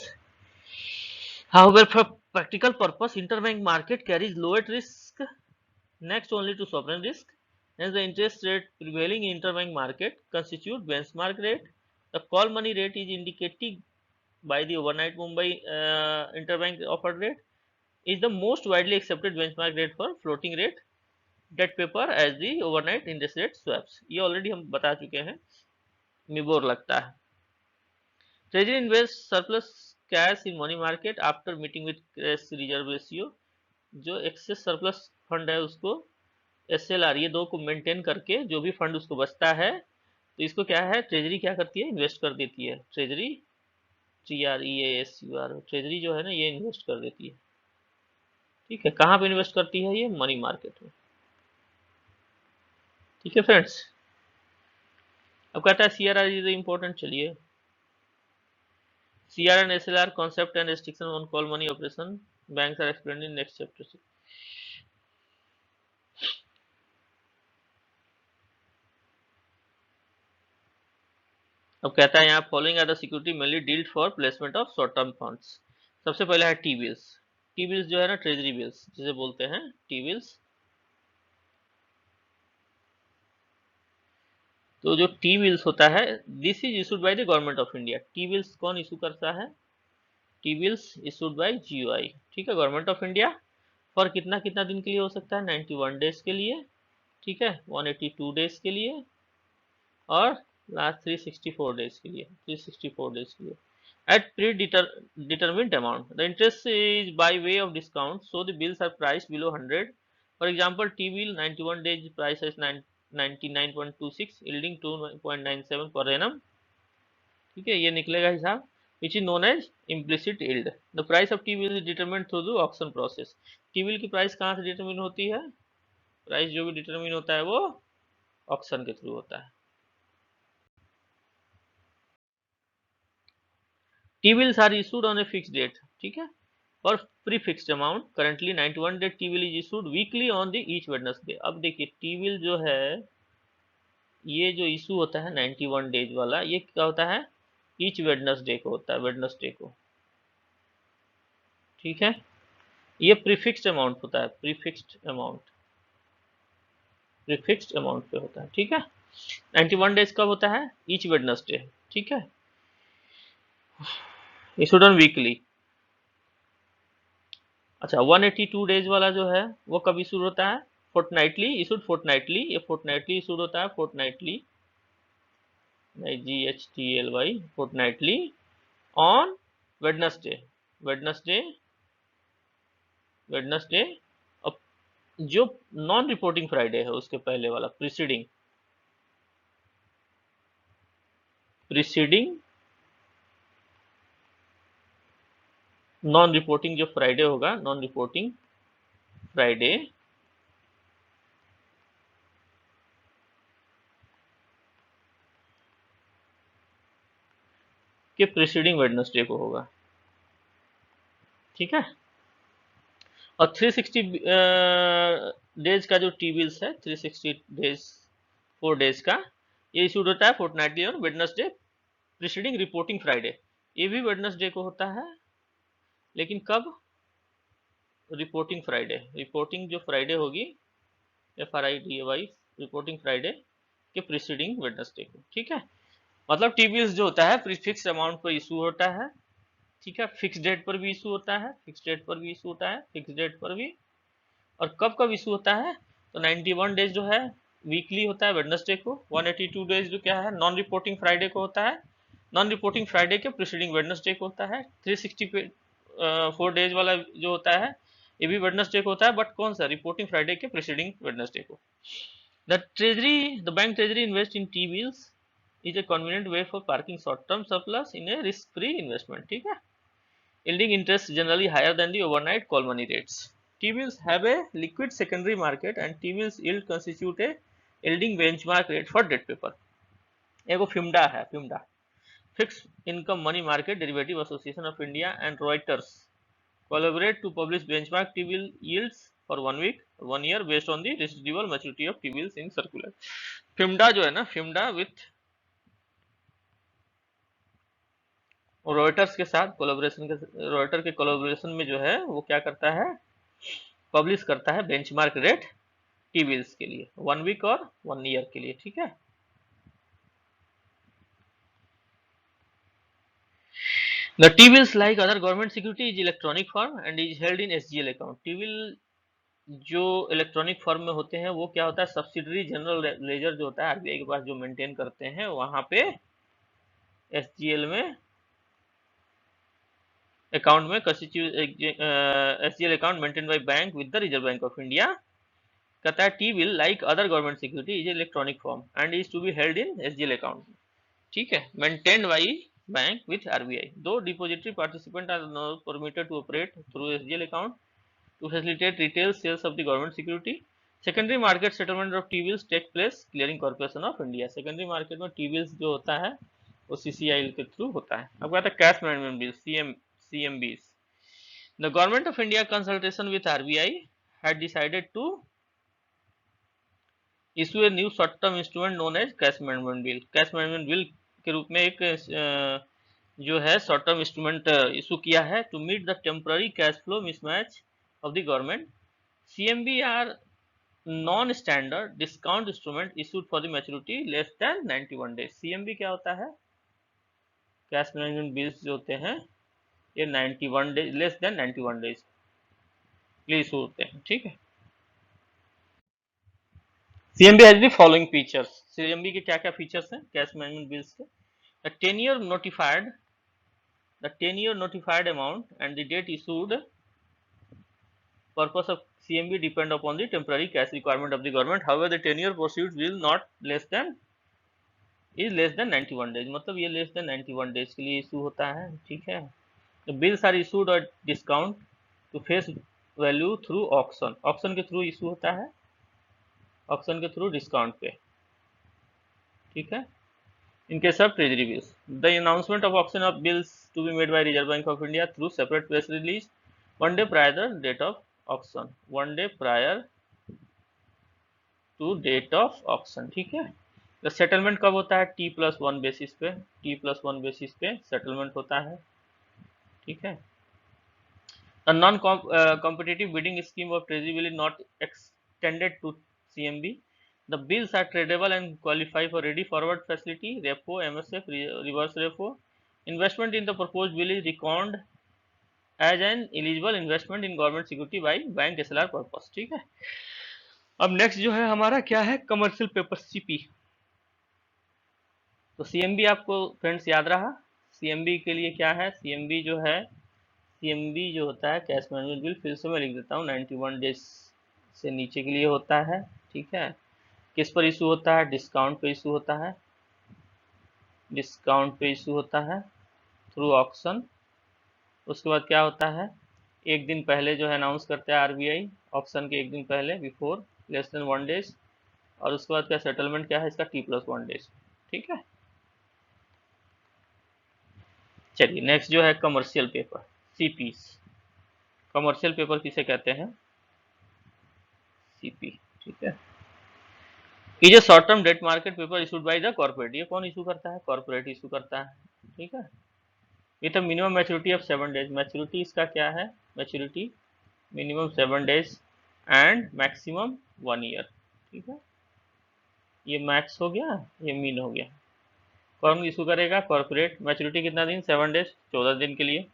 However, for practical purpose, interbank market carries lower risk next only to sovereign risk, hence the interest rate prevailing in interbank market constitute benchmark rate. The call money rate is indicated by the overnight Mumbai interbank offered rate, is the most widely accepted benchmark rate for floating rate debt paper as the overnight interest rate swaps। ये already हम बता चुके हैं, मिबोर लगता है। Treasury invest surplus cash in money market after meeting with cash reserve ratio. जो access surplus fund है उसको एसएलआर, ये दो को मेंटेन करके जो भी फंड उसको बचता है तो इसको क्या है, ट्रेजरी क्या करती है, इन्वेस्ट कर देती है। ट्रेजरी, TREASUR, ट्रेजरी जो है ना ये इन्वेस्ट कर देती है। ठीक है, कहाँ पे इन्वेस्ट करती है, ये मनी मार्केट में। ठीक है फ्रेंड्स, अब कहता है CRR इज इम्पोर्टेंट। चलिए, CRR and SLR concept and restriction on call money operation banks are explained in next chapter। अब कहता है यहाँ following are the security mainly dealt for placement of short term funds. सबसे पहले है T bills. T bills जो है ना, ट्रेजरी बिल्स जिसे बोलते हैं टी बिल्स। तो जो टी बिल्स होता है, this is issued by the government of India. T bills कौन इशू करता है, T bills issued by GOI। ठीक है, गवर्नमेंट ऑफ इंडिया। फॉर कितना कितना दिन के लिए हो सकता है, 91 डेज के लिए। ठीक है, 182 डेज के लिए और लास्ट 364 डेज के लिए, 364 डेज के लिए at predetermined amount। The interest is by way of discount, so the bills are priced below 100। For example, T bill 91 days price is 99.26 yielding 2.97 per annum। ठीक है, ये निकलेगा हिसाब, which is known as implicit yield। The price of T bill is determined through the auction process। T bill की price कहाँ से determine होती है, प्राइस जो भी डिटरमिन होता है वो ऑक्शन के थ्रू होता है। T bills are issued on a fixed date। ठीक है, और prefixed amount. Currently 91 day T bill is issued weekly on the each Wednesday. अब देखिए टी बिल जो है ये जो इशू होता है 91 डेज वाला, ये क्या होता है, ईच वेडनेसडे को होता है, वेडनेसडे को। ठीक है, ये प्रीफिक्स्ड अमाउंट होता है, प्रीफिक्स्ड अमाउंट, प्रीफिक्स्ड अमाउंट पे होता है। ठीक है, 91 डेज कब होता है, ईच वेडनेसडे। ठीक है, इशूड ऑन वीकली। अच्छा 182 डेज वाला जो है वो कब इशू होता है? फोर्टनाइटली, इशूड फोर्टनाइटली, ये फोर्टनाइटली इशूड होता है, fortnightly GHTLY fortnightly on Wednesday, Wednesday, Wednesday अब जो नॉन रिपोर्टिंग फ्राइडे है उसके पहले वाला प्रीसीडिंग, प्रीसीडिंग नॉन रिपोर्टिंग जो फ्राइडे होगा, नॉन रिपोर्टिंग फ्राइडे के प्रीसीडिंग वेडनेसडे को होगा, ठीक है। और 360 डेज का जो टी बिल्स है, 360 डेज 4 डेज का, ये इशूड होता है फोर्टनाइटली और वेडनेसडे प्रीसीडिंग रिपोर्टिंग फ्राइडे। ये भी वेडनेसडे को होता है, लेकिन कब? रिपोर्टिंग फ्राइडे, रिपोर्टिंग जो फ्राइडे होगी FRIDAY, रिपोर्टिंग फ्राइडे के प्रीसीडिंग वेडनेसडे को, ठीक है। मतलब टी बिल्स जो होता है फिक्स अमाउंट पर इशू होता है, ठीक है। फिक्स डेट पर भी इशू होता है, फिक्स डेट पर भी इशू होता है, फिक्स डेट पर भी। और कब कब इशू होता है? तो 91 डेज जो है वीकली होता है वेडनेसडे को, 182 डेज जो क्या है नॉन रिपोर्टिंग फ्राइडे को होता है, नॉन रिपोर्टिंग फ्राइडे के प्रीसीडिंग वेडनेसडे को होता है। 364 डेज वाला जो होता है ये भी वेडनेसडे को होता है, बट कौन सा? रिपोर्टिंग फ्राइडे के प्रीसीडिंग वेडनेसडे को। The bank treasury invest in T bills is a convenient way for parking short term surplus in A risk free investment, ठीक है। Yielding interest generally higher than the overnight call money rates. T-bills have a liquid secondary market and T-bills yield constitute a yielding benchmark rate for debt paper. एगो FIMMDA है, FIMMDA fixed income money market derivative association of India and Reuters collaborate to publish benchmark T-bill yields for 1 week, 1 year based on the residual maturity of T-bills in circular. फिम्डा जो है ना, फिम्डा with Reuters के साथ collaboration के, Reuter के collaboration में जो है वो क्या करता है? पब्लिश करता है बेंचमार्क रेट टी बिल्स के लिए 1 वीक और 1 ईयर के लिए, ठीक है। The T-bills, like other government security, is electronic form and is held in SGL account. T-bill जो इलेक्ट्रॉनिक फॉर्म में होते हैं वो क्या होता है? सब्सिडरी जनरल लेजर जो होता है आरबीआई के पास जो मेंटेन करते हैं, वहां पे एसजीएल में अकाउंट में SGL account maintain by bank with the reserve bank of India. कहता है T bill like other government security is electronic form and is to be held in SGL account, ठीक है, maintained by bank with RBI. Though depository participant are not permitted to operate through SGL account to facilitate retail sales of the government security. Secondary market settlement of T bills take place clearing corporation of India. Secondary market में T bills जो होता है वो CCI के through होता है। अब कहता है cash management bill, CMBs. The government of India consultation with RBI had decided to issue a new short term instrument known as cash management bill. Cash management bill के रूप में एक जो है शॉर्ट टर्म इंस्ट्रूमेंट इशू किया है to meet the temporary cash flow mismatch of the government. CMB are non standard discount instrument issued for the maturity less than 91 days. CMB क्या होता है? कैश मैनेजमेंट बिल्स जो होते हैं ये 91 days, less than 91 days के लिए issue होते हैं, ठीक है। CMB has the following features. CMB के क्या क्या फीचर्स हैं कैश मैनेजमेंट बिल्स के? The tenure notified, the tenure notified amount and the date issued purpose of CMB depend upon the temporary cash requirement of the government. However, the tenure proceeds will not less than is less than 91 days. मतलब ये less than 91 days के लिए issue होता है, ठीक है। The bills are issued at discount to face value through auction. Auction के through issue होता है, ऑक्शन के थ्रू डिस्काउंट पे, ठीक है। In case of treasury bills, the announcement of auction of bills to be made by Reserve Bank of India through separate press release 1 day prior the date of auction, 1 day prior to date of auction, ठीक है। तो settlement कब होता है? T+1 basis पे, T+1 basis पे settlement होता है, ठीक है। A non-competitive bidding scheme of treasury bill is not extended to CMB. The bills are tradable and qualify for ready forward facility, repo, MSF, reverse repo, investment in the proposed bill is record as an eligible investment in government security by bank SLR purpose. ठीक है, अब next जो है हमारा क्या है, commercial paper CP. तो CMB आपको फ्रेंड्स याद रहा, सीएमबी के लिए क्या है, सीएमबी जो है, सीएमबी जो होता है कैश मैनेजमेंट बिल, फिर से मैं लिख देता हूँ 91 डेज से नीचे के लिए होता है। ठीक है, किस पर इशू होता है, डिस्काउंट पे इशू होता है, डिस्काउंट पे इशू होता है थ्रू ऑक्शन। उसके बाद क्या होता है, एक दिन पहले जो है अनाउंस करते हैं आरबीआई, ऑक्शन के एक दिन पहले, बिफोर लेस देन 1 डेज। और उसके बाद क्या सेटलमेंट क्या है इसका, T+1 डेज। ठीक है, चलिए नेक्स्ट जो है commercial paper CP. Commercial paper किसे कहते हैं, सीपी। ठीक है, is A short term debt market paper issued by the corporate. ये कौन इशू करता है, कॉर्पोरेट इशू करता है। ठीक है, with a minimum maturity of 7 days. Maturity इसका क्या है, maturity minimum 7 days and maximum 1 year. ठीक है, ये मैक्स हो गया, ये मीन हो गया। कौन इशू करेगा, कॉर्पोरेट। मैच्योरिटी कितना दिन, 7 डेज, 14 दिन के लिए।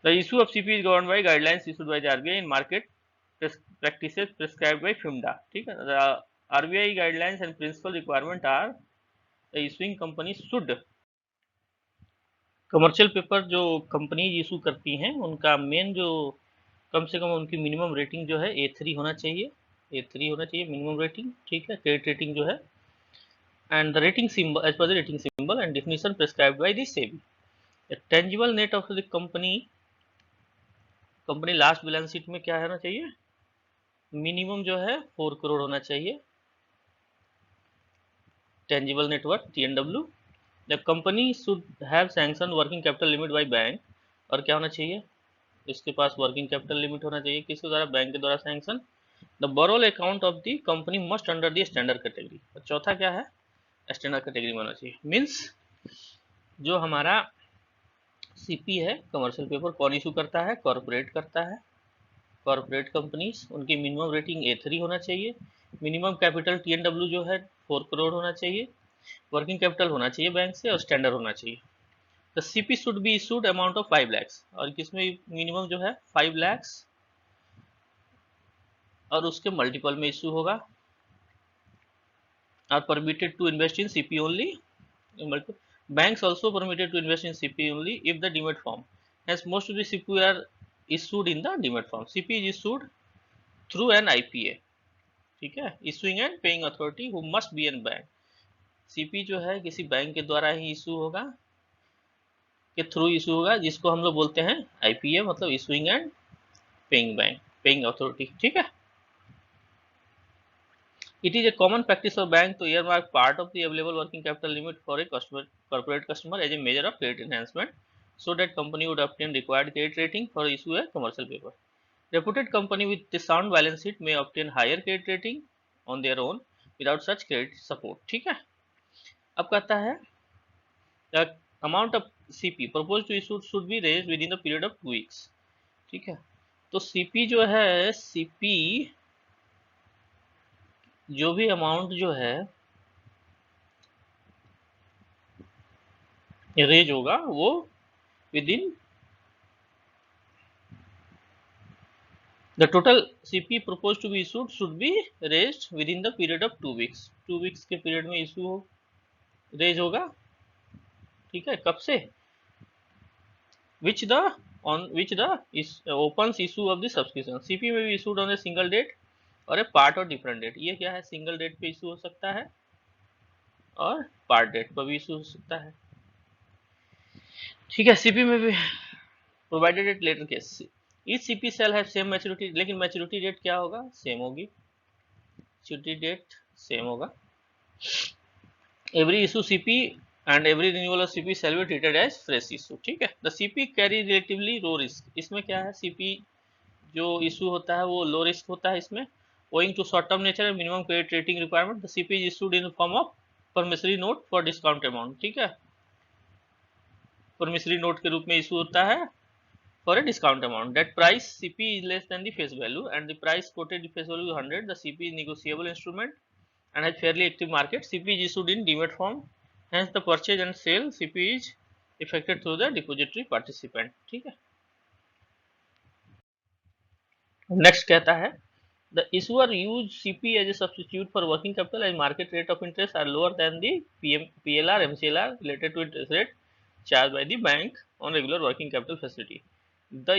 The issue of CP is govern by guidelines issued by the RBI in market practices prescribed by FIMDA। ठीक है, the RBI guidelines and principal requirement are the issuing company should। Commercial paper जो company issue करती हैं उनका main जो कम से कम उनकी minimum rating जो है A3 होना चाहिए, A3 होना चाहिए मिनिमम रेटिंग। ठीक है, क्रेडिट रेटिंग जो है, and the rating symbol as per the rating symbol and definition prescribed by the SEBI. Tangible net of the company, company last balance sheet में क्या होना चाहिए, मिनिमम जो है 4 करोड़ होना चाहिए। Tangible network TNW। The company should have sanction working capital limit by bank. और क्या होना चाहिए, इसके पास वर्किंग कैपिटल लिमिट होना चाहिए, किसके द्वारा, बैंक के द्वारा sanction. The borrowal account of the company must under the standard category. और चौथा क्या है, स्टैंडर्ड कैटेगरी में होना चाहिए। मीन्स जो हमारा सीपी है कमर्शियल पेपर कौन इशू करता है, कॉर्पोरेट करता है। कॉर्पोरेट कंपनीज, उनकी मिनिमम रेटिंग A3 होना चाहिए, मिनिमम कैपिटल TNW जो है 4 करोड़ होना चाहिए, वर्किंग कैपिटल होना चाहिए बैंक से, और स्टैंडर्ड होना चाहिए। The CP should be issued amount of 5 lakhs। और किसमें मिनिमम जो है 5 lakhs और उसके मल्टीपल में इशू होगा। Are permitted to invest in CP only, banks also permitted to invest in CP only if the demat form, hence most of the CP are issued in the demat form। CP is issued through an IPA। ठीक है, issuing and paying authority who must be an bank। CP जो है किसी bank के द्वारा ही issue होगा, के through issue होगा, जिसको हम लोग बोलते हैं IPA, मतलब issuing and paying bank, paying authority। ठीक है, it is a common practice of bank to earmark part of the available working capital limit for a customer, corporate customer as a measure of credit enhancement, so that company would obtain required credit rating for issue a commercial paper। Reputed company with the sound balance sheet may obtain higher credit rating on their own without such credit support। ठीक है, अब कहता है the amount of CP proposed to issue should be raised within the period of 2 weeks। ठीक है, तो CP जो है, CP जो भी अमाउंट जो है रेज होगा वो with in the total CP proposed to be issued should be raised within the period of 2 weeks। 2 weeks के पीरियड में इशू हो, रेज होगा। ठीक है, कब से, which the on which the is opens issue of the subscription। CP में भी issued on a single date और a part और different date। ये क्या है, सिंगल डेट पे इशू हो सकता है और पार्ट डेट पर भी इशू हो सकता है। ठीक है, CP में भी provided at latter case each CP shall have same maturity। लेकिन मैच्योरिटी डेट क्या होगा, सेम होगी, मैच्योरिटी डेट सेम होगा। every issue CP and every renewal of CP shall be treated as fresh issue। ठीक है, the CP carry relatively low risk। इसमें क्या है, CP जो इशू होता है वो लो रिस्क होता है इसमें, owing to short term nature and minimum credit rating requirement, the CP is issued in the form of promissory note for discount amount। ठीक है, promissory note के रूप में इशू होता है for a discount amount। That price CP is less than the face value and the price quoted the face value is 100। The CP is negotiable instrument and has fairly active market। CP is issued in demat form, hence the purchase and sale CP is affected through the depository participant. ठीक है, next कहता है the issuer use CP as a substitute for working capital as market rate of interest are lower than the PLR MCLR related to interest rate charged by the bank on regular working capital facility. The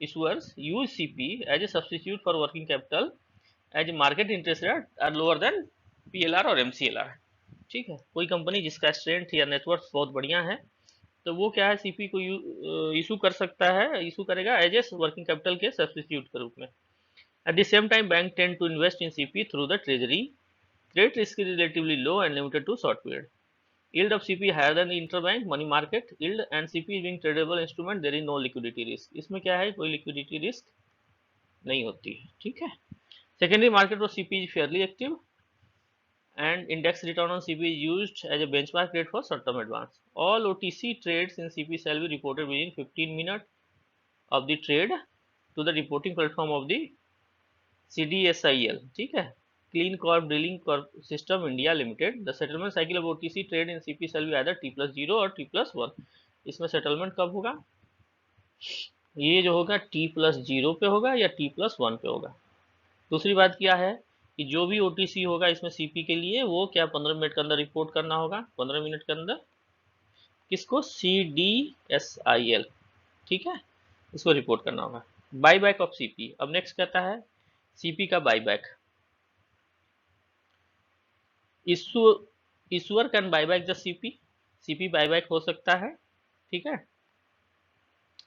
issuers use CP as a substitute for working capital as market interest rate are lower than PLR और MCLR। ठीक है, कोई company जिसका strength या network बहुत बढ़िया है तो वो क्या है सीपी को इशू कर सकता है, इशू करेगा एज ए वर्किंग कैपिटल के सब्स्टिट्यूट के रूप में। At the same time, banks tend to invest in CP through the treasury. Credit risk is relatively low and limited to short period. Yield of CP higher than the interbank money market yield and CP being tradable instrument, there is no liquidity risk. इसमें क्या है, कोई liquidity risk नहीं होती है। ठीक है, secondary market for CP is fairly active and index return on CP is used as a benchmark rate for short term advance. All OTC trades in CP shall be reported within 15 minutes of the trade to the reporting platform of the CDSIL। ठीक है, clean Corp dealing Corp system India limited. The settlement cycle of OTC trade in CP shall be either T+0 और T+1। इसमें settlement कब होगा, ये जो होगा T+0 पे होगा या T+1 पे होगा। दूसरी बात क्या है कि जो भी ओटीसी होगा इसमें सीपी के लिए वो क्या 15 मिनट के अंदर रिपोर्ट करना होगा, 15 मिनट के अंदर किसको, CDSIL। ठीक है, इसको रिपोर्ट करना होगा। Buy back of CP. अब नेक्स्ट कहता है सीपी का buy back. Issuer can buy back the CP, CP buy back हो सकता है। ठीक है,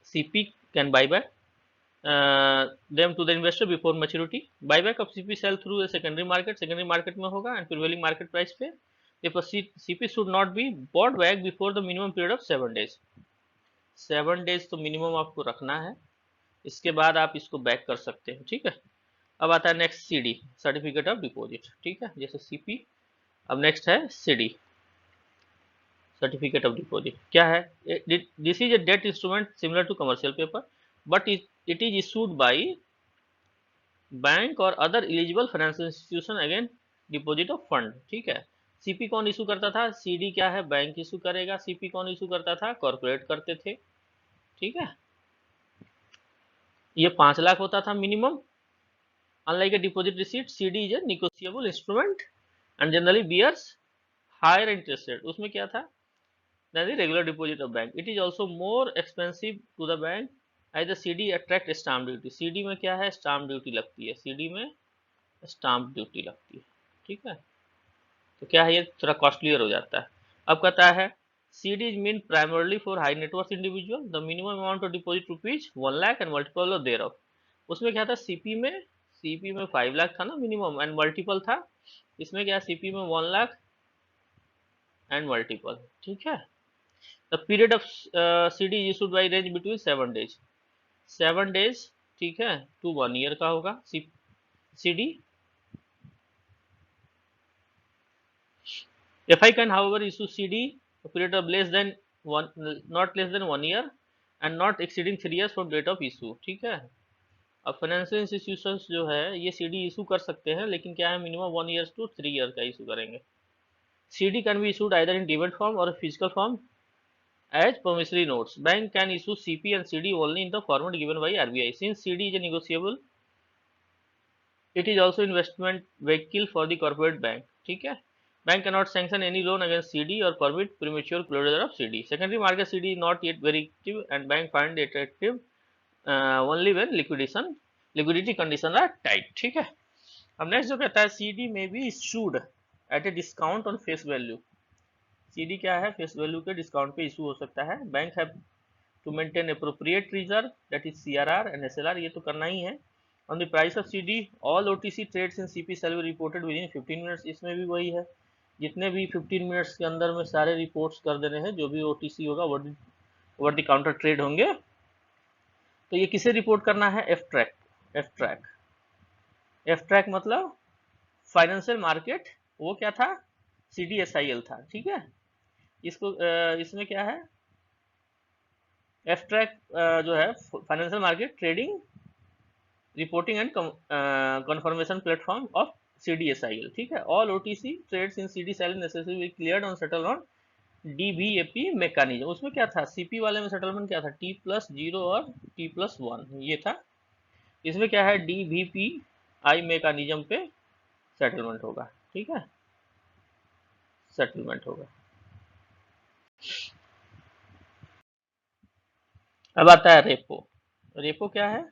CP can buy back them to the investor before maturity. Buy back of CP sale through a secondary market, secondary market में होगा and prevailing market price पे। CP should not be bought back before the minimum period of 7 days. 7 days तो minimum आपको रखना है, इसके बाद आप इसको बैक कर सकते हैं। ठीक है, अब आता है next CD, certificate of deposit. ठीक है, जैसे सीपी, अब नेक्स्ट है सीडी, सर्टिफिकेट ऑफ डिपॉजिट। क्या है, this is a debt instrument similar to commercial paper but it is issued by bank or other eligible financial institution against deposit of fund. ठीक है, CP कौन issue करता था, CD क्या है, bank issue करेगा। सीपी कौन इशू करता था, कॉर्पोरेट करते थे। ठीक है, ये 5 लाख होता था minimum. Unlike a deposit receipt, CD is a negotiable instrument and generally bears higher interest rate. उसमें क्या था, than the regular deposit of bank. It is also more expensive to the bank as the CD attract stamp duty। CD में क्या है, stamp duty लगती है, CD में stamp duty लगती है। ठीक है, तो क्या है, ये थोड़ा कॉस्टलियर हो जाता है। अब कहता है CD is meant primarily for high net worth individual, the minimum amount of deposit rupees 1 lakh and multiple of thereof। उसमें क्या था, सीपी में 5 लाख था ना मिनिमम एंड मल्टीपल था, इसमें क्या, सीपी में 1 लाख एंड मल्टीपल। ठीक है, The period of CD is issued by range between 7 days, 7 days ठीक है to 1 year का होगा CD। FI can however issue CD a period of less than one, not less than 1 year and not exceeding 3 years from date of issue। ठीक है, अब financial institutions जो है ये CD इशू कर सकते हैं, लेकिन क्या है, मिनिमम 1 year to 3 year का इशू करेंगे। CD can be issued either in debit form or a physical form as promissory notes। Bank can issue CP and CD only in the format given by RBI। Since CD is a negotiable, it is also investment vehicle for the corporate bank। ठीक है, bank cannot sanction any loan against CD or permit premature closure of CD। Secondary market CD is not yet very active and bank find it attractive only when liquidity conditions are tight। ठीक है, अब next जो कहता है CD may be issued at a discount on face value। CD क्या है, face value के discount पे इशू हो सकता है। Bank have to maintain appropriate reserve that is CRR and SLR, ये तो करना ही है। On the price of CD all OTC trades in CP shall be reported within 15 minutes. इसमें भी वही है, जितने भी 15 मिनट्स के अंदर में सारे रिपोर्ट्स कर देने हैं, जो भी OTC होगा ओवर द काउंटर ट्रेड होंगे। तो ये किसे रिपोर्ट करना है, एफ ट्रैक मतलब फाइनेंशियल मार्केट, वो क्या था, CDSIL था। ठीक है, इसको इसमें क्या है, एफ ट्रैक जो है financial market trading reporting and confirmation platform of CDSIL। ठीक है, all OTC trades in CDSIL necessary cleared on settle on DBAP mechanism, उसमें क्या था, सीपी वाले में सेटलमेंट क्या था, T+0 और T+1 ये था। इसमें क्या है, डीबीपीआई मैकेनिज्म पे सेटलमेंट होगा, ठीक है, सेटलमेंट होगा। अब आता है रेपो। रेपो क्या है?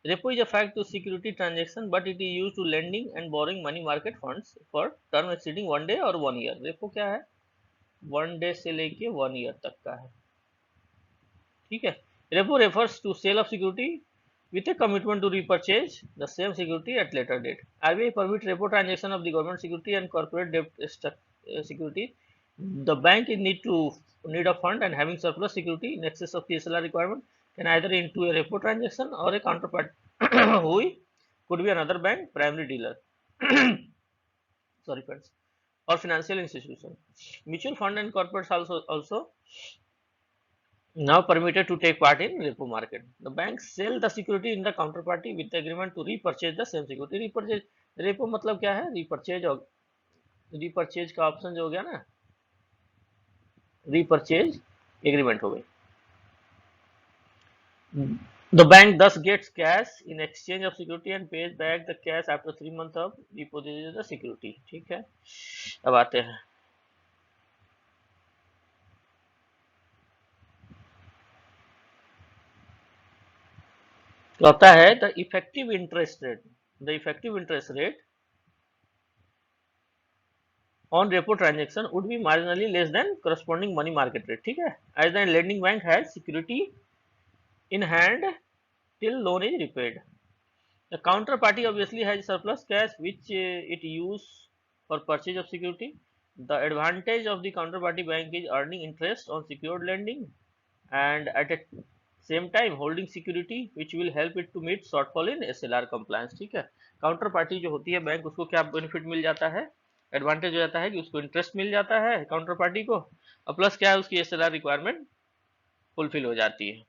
Repo is a fact to security transaction, but it is used to lending and borrowing money market funds for term exceeding 1 day और 1 year। रेपो क्या है? 1 डे से लेके 1 ईयर तक का है, ठीक है। Repo refers to sale of security with a commitment to repurchase the same security at later date। RBI permit repo transaction of the government security and corporate debt security। The bank is need a fund and having surplus security in excess of the SLR requirement can either into a repo transaction or a counterpart who could be another bank, primary dealer sorry friends, or financial institution। Mutual fund and corporates also now permitted to take part in repo market। The banks sell the security in the counterparty with the agreement to repurchase the same security। repurchase repo मतलब क्या है, repurchase का option जो हो गया ना, repurchase agreement हो गई। The bank thus gets cash in exchange of security and pays back the cash after 3 months of depositing the security, ठीक है। अब आते हैं, तो आता है the effective interest rate. The effective interest rate on repo transaction would be marginally less than corresponding money market rate, ठीक है। As the lending bank has security in hand till loan is repaid। The counterparty obviously has surplus cash which it use for purchase of security। The advantage of the counterparty bank is earning interest on secured lending and at the same time holding security which will help it to meet shortfall in SLR compliance, ठीक है। Counter party जो होती है bank, उसको क्या benefit मिल जाता है, advantage हो जाता है कि उसको इंटरेस्ट मिल जाता है काउंटर पार्टी को, और प्लस क्या है, उसकी SLR रिक्वायरमेंट फुलफिल हो जाती है।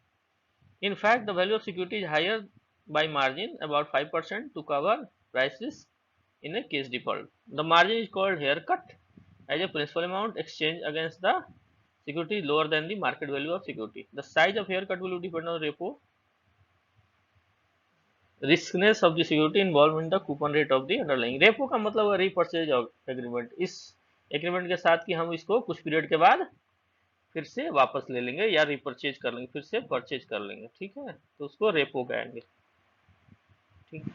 In fact the value of security is higher by margin about 5% to cover price risk in a case default। The margin is called haircut as a principal amount exchanged against the security lower than the market value of security। The size of haircut will depend on repo riskiness of the security involved in the coupon rate of the underlying। repo का मतलब repurchase agreement, इस agreement के साथ कि हम इसको कुछ period के बाद फिर से वापस ले लेंगे या रिपर्चेज कर लेंगे, फिर से परचेज कर लेंगे, ठीक है, तो उसको रेपो कहेंगे, ठीक।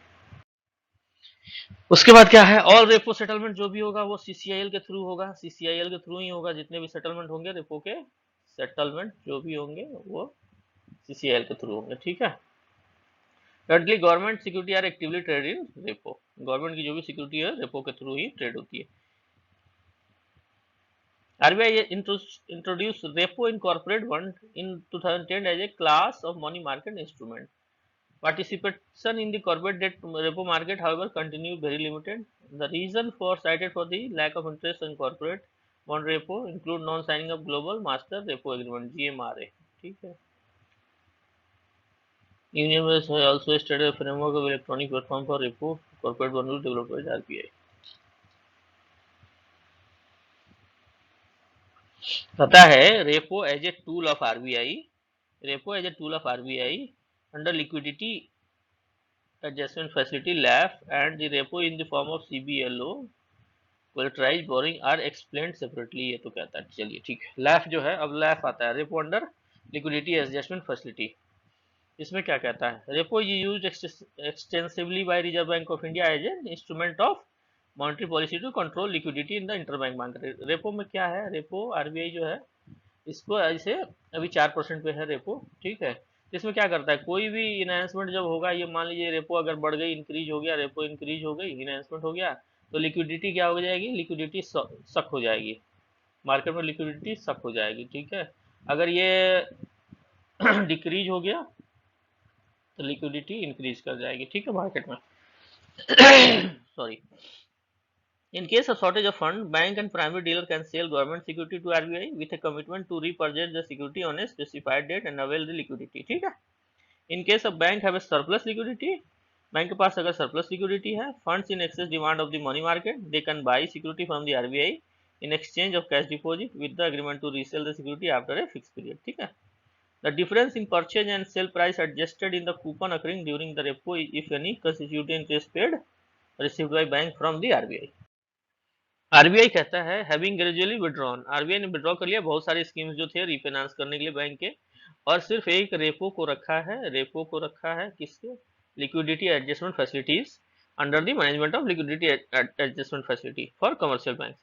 उसके बाद क्या है, ऑल रेपो सेटलमेंट जो भी होगा वो सीसीआईएल के थ्रू होगा, सीसीआईएल के थ्रू ही होगा। जितने भी सेटलमेंट होंगे रेपो के, सेटलमेंट जो भी होंगे वो सीसीआईएल के थ्रू होंगे, ठीक है। Currently government security are actively trade in repo. Government की जो भी सिक्योरिटी है रेपो के थ्रू ही ट्रेड होती है। RBI introduce repo in corporate bond in 2010 as a class of money market instrument. Participation in the corporate debt repo market, however, continue very limited। The reason for cited for the lack of interest in corporate bond repo include non-signing of global master repo agreement (GMRA), ठीक है। Union has also studied a framework of electronic platform for repo corporate bond developed by RBI। पता है repo as a tool of RBI, repo as a tool of RBI under liquidity adjustment facility LAF and the repo in the form of CBLO collateralized borrowing are explained separately. ये तो कहता है, चलिए ठीक है। Life जो है, अब लैफ आता है, repo under liquidity adjustment facility. इसमें क्या कहता है, repo is used extensively by Reserve bank of India as an instrument of monetary policy to control liquidity in the interbank market. Repo में क्या है, रेपो आरबीआई जो है इसको ऐसे अभी 4% पे है रेपो, ठीक है। इसमें क्या करता है, कोई भी इनहेंसमेंट जब होगा, ये मान लीजिए रेपो अगर बढ़ गई, इंक्रीज हो गया, रेपो इंक्रीज हो गई, इनहेंसमेंट हो गया, तो लिक्विडिटी क्या हो जाएगी, लिक्विडिटी सक हो जाएगी, मार्केट में लिक्विडिटी सक हो जाएगी, ठीक है। अगर ये डिक्रीज हो गया तो लिक्विडिटी इंक्रीज कर जाएगी, ठीक है, मार्केट में। Sorry. In case of shortage of fund, bank and primary dealer can sell government security to RBI with a commitment to repurchase the security on a specified date and avail the liquidity, ठीक है। In case of bank have a surplus liquidity, bank के पास अगर surplus liquidity है, funds in excess demand of the money market, they can buy security from the RBI in exchange of cash deposit with the agreement to resale the security after a fix period, ठीक है। The difference in purchase and sale price adjusted in the coupon accruing during the repo if any constitute interest paid received by bank from the RBI. RBI कहता है having gradually withdrawn, RBI ने withdraw कर लिया बहुत सारे schemes जो थे refinance करने के लिए बैंक के, और सिर्फ एक रेपो को रखा है, रेपो को रखा है किसके, liquidity adjustment facilities under the management of liquidity adjustment facility for commercial bank.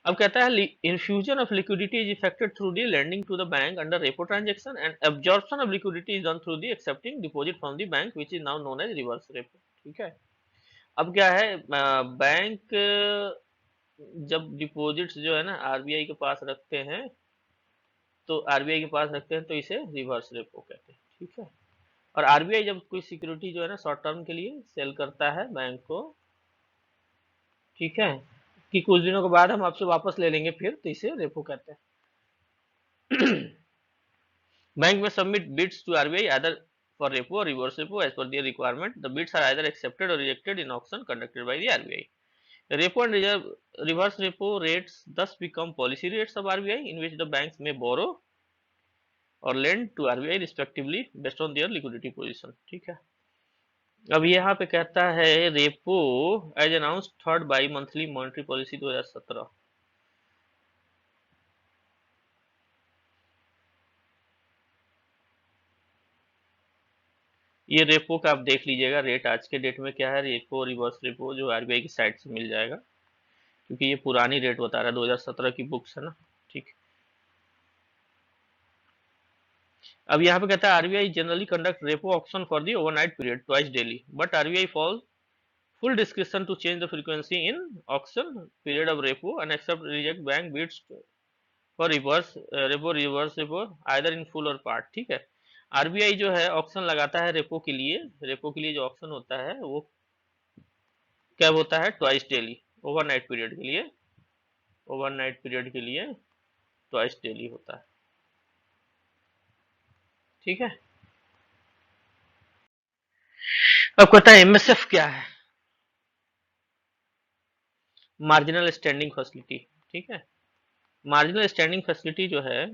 अब कहता है infusion of liquidity is effected through the lending to the bank under repo transaction and absorption of liquidity is done through the accepting deposit from the bank which is now known as reverse repo, ठीक है। अब क्या है, bank जब deposits जो है ना RBI के पास रखते हैं, तो आरबीआई के पास रखते हैं तो इसे रिवर्स रेपो कहते हैं, ठीक है। और आरबीआई जब कोई सिक्योरिटी जो है ना शॉर्ट टर्म के लिए सेल करता है बैंक को, ठीक है, कि कुछ दिनों के बाद हम आपसे वापस ले लेंगे फिर, तो इसे रेपो कहते हैं। बैंक में submit bids to RBI either for repo or reverse repo as per their requirement. The bids are either accepted or rejected in auction conducted by the RBI. Repo and reverse repo rates thus become policy rates of RBI in which the banks may borrow or lend to RBI respectively based on their liquidity position, ठीक है। अब यहाँ पे कहता है repo as announced third bimonthly monetary policy 2017। ये repo का आप देख लीजिएगा रेट आज के डेट में क्या है, रेपो रिवर्स रेपो जो आरबीआई की साइट से मिल जाएगा, क्योंकि ये पुरानी रेट बता रहा है, 2017 की बुक्स है ना, ठीक। अब यहाँ पे कहता है RBI generally conduct repo auction for the overnight period twice daily, but RBI fall full discretion to change the frequency in auction period of repo and accept reject bank bids for reverse repo reverse repo either in full or part, ठीक है। RBI जो है auction लगाता है repo के लिए, repo के लिए जो ऑक्शन होता है वो क्या होता है, ट्वाइस डेली, ओवरनाइट पीरियड के लिए, ओवरनाइट पीरियड के लिए ट्वाइस डेली होता है, ठीक है। अब कहता है एमएसएफ क्या है, मार्जिनल स्टैंडिंग फैसिलिटी, ठीक है। मार्जिनल स्टैंडिंग फैसिलिटी जो है,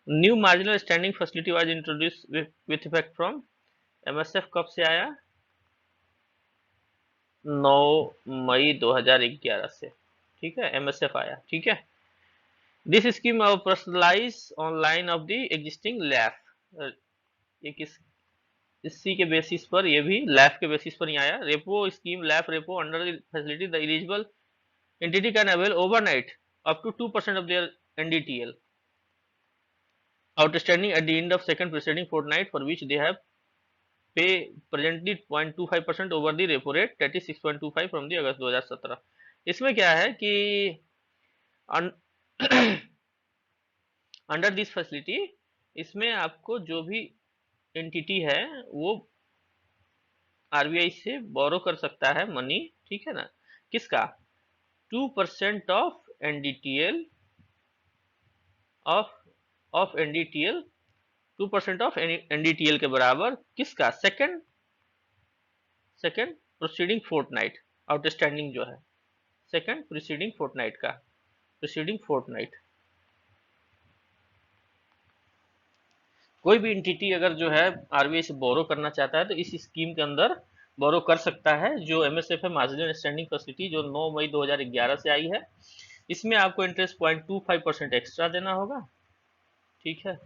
new marginal standing facility was introduce with effect from, MSF कब से आया, 9 मई 2011 से, ठीक है, एमएसएफ आया, ठीक है। This scheme of personalize online of the existing LAF, ये किस, इसी के बेसिस पर, ये भी लैफ के बेसिस पर ही आया। Repo scheme LAF repo under the facility the eligible entity can avail overnight up to 2% of their NDTL outstanding at the end of second preceding fortnight for which they have pay presently 0.25% over the repo rate, that is 6.25 from the अगस्त 2017। इसमें क्या है कि under this facility, इसमें आपको जो भी entity है वो आरबीआई से बोरो कर सकता है मनी, ठीक है ना, किसका, 2% of NDTL of NDTL, 2% of NDTL के बराबर, किसका, सेकंड प्रोसीडिंग फोर्टनाइट, आउटस्टैंडिंग जो है सेकंड प्रीसीडिंग फोर्टनाइट का, प्रीसीडिंग फोर्टनाइट। कोई भी एंटिटी अगर जो है आरबीआई से बोरो करना चाहता है तो इस स्कीम के अंदर बोरो कर सकता है, जो एमएसएफ है, मार्जिनल स्टैंडिंग फैसिलिटी, जो 9 मई 2011 से आई है। इसमें आपको इंटरेस्ट 0.25% एक्स्ट्रा देना होगा, ठीक है।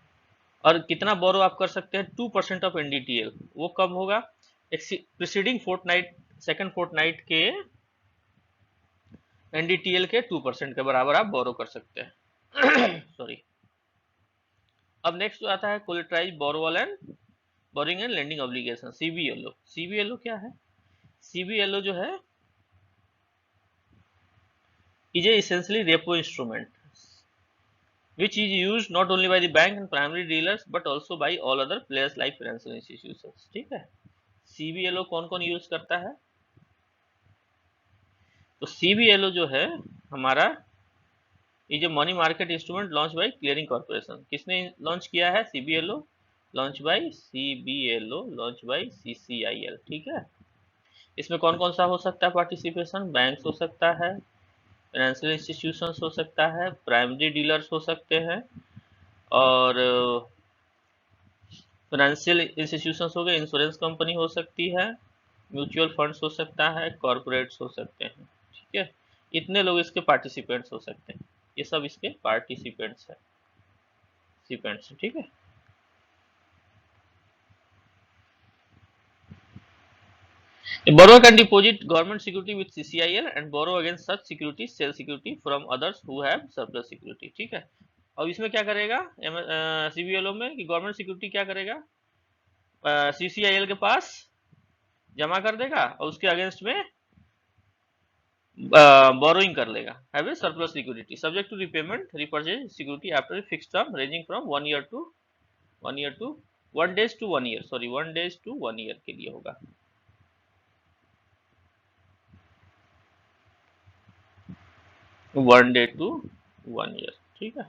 और कितना बोरो आप कर सकते हैं, 2% ऑफ एनडीटीएल, वो कब होगा, प्रीसीडिंग फोर्टनाइट, सेकंड फोर्टनाइट के एनडीटीएल के 2% के बराबर आप बोरो कर सकते हैं। सॉरी। अब नेक्स्ट जो आता है collateralized borrowal and borrowing and lending obligation, CBLO. CBLO क्या है, सीबीएलओ जो है is a essentially repo instrument which is used not only by the bank and primary dealers but also by all other players like financial institutions, ठीक है। सीबीएलओ कौन कौन use करता है, तो सीबीएलओ जो है हमारा is a money market instrument launch by clearing corporation. किसने लॉन्च किया है, सीबीएलओ लॉन्च बाय सीबीएलओ लॉन्च बाय सीसीआईएल, ठीक है। इसमें कौन कौन सा हो सकता है पार्टिसिपेशन? बैंक्स हो सकता है, फाइनेंशियल इंस्टीट्यूशंस हो सकता है, प्राइमरी डीलर्स हो सकते हैं, और फाइनेंशियल इंस्टीट्यूशंस हो गए, इंश्योरेंस कंपनी हो सकती है, म्यूचुअल फंड्स हो सकता है, कॉरपोरेट्स हो सकते हैं। ठीक है, इतने लोग इसके पार्टिसिपेंट्स हो सकते हैं। ये सब इसके पार्टिसिपेंट्स है, पार्टिसिपेंट्स, ठीक है। A borrower can deposit government security with CCIL and borrow against such security, sell security from others who have surplus security। ठीक है, अब इसमें क्या करेगा CBLO में कि गवर्नमेंट सिक्योरिटी क्या करेगा, CCIL के पास जमा कर देगा और उसके अगेंस्ट में बोरोइंग कर लेगा। Have a surplus security subject to repayment repurchase security after a fixed term ranging from 1 days to 1 year, sorry 1 days to 1 year के लिए होगा। 1 डे टू 1 ईयर, ठीक है।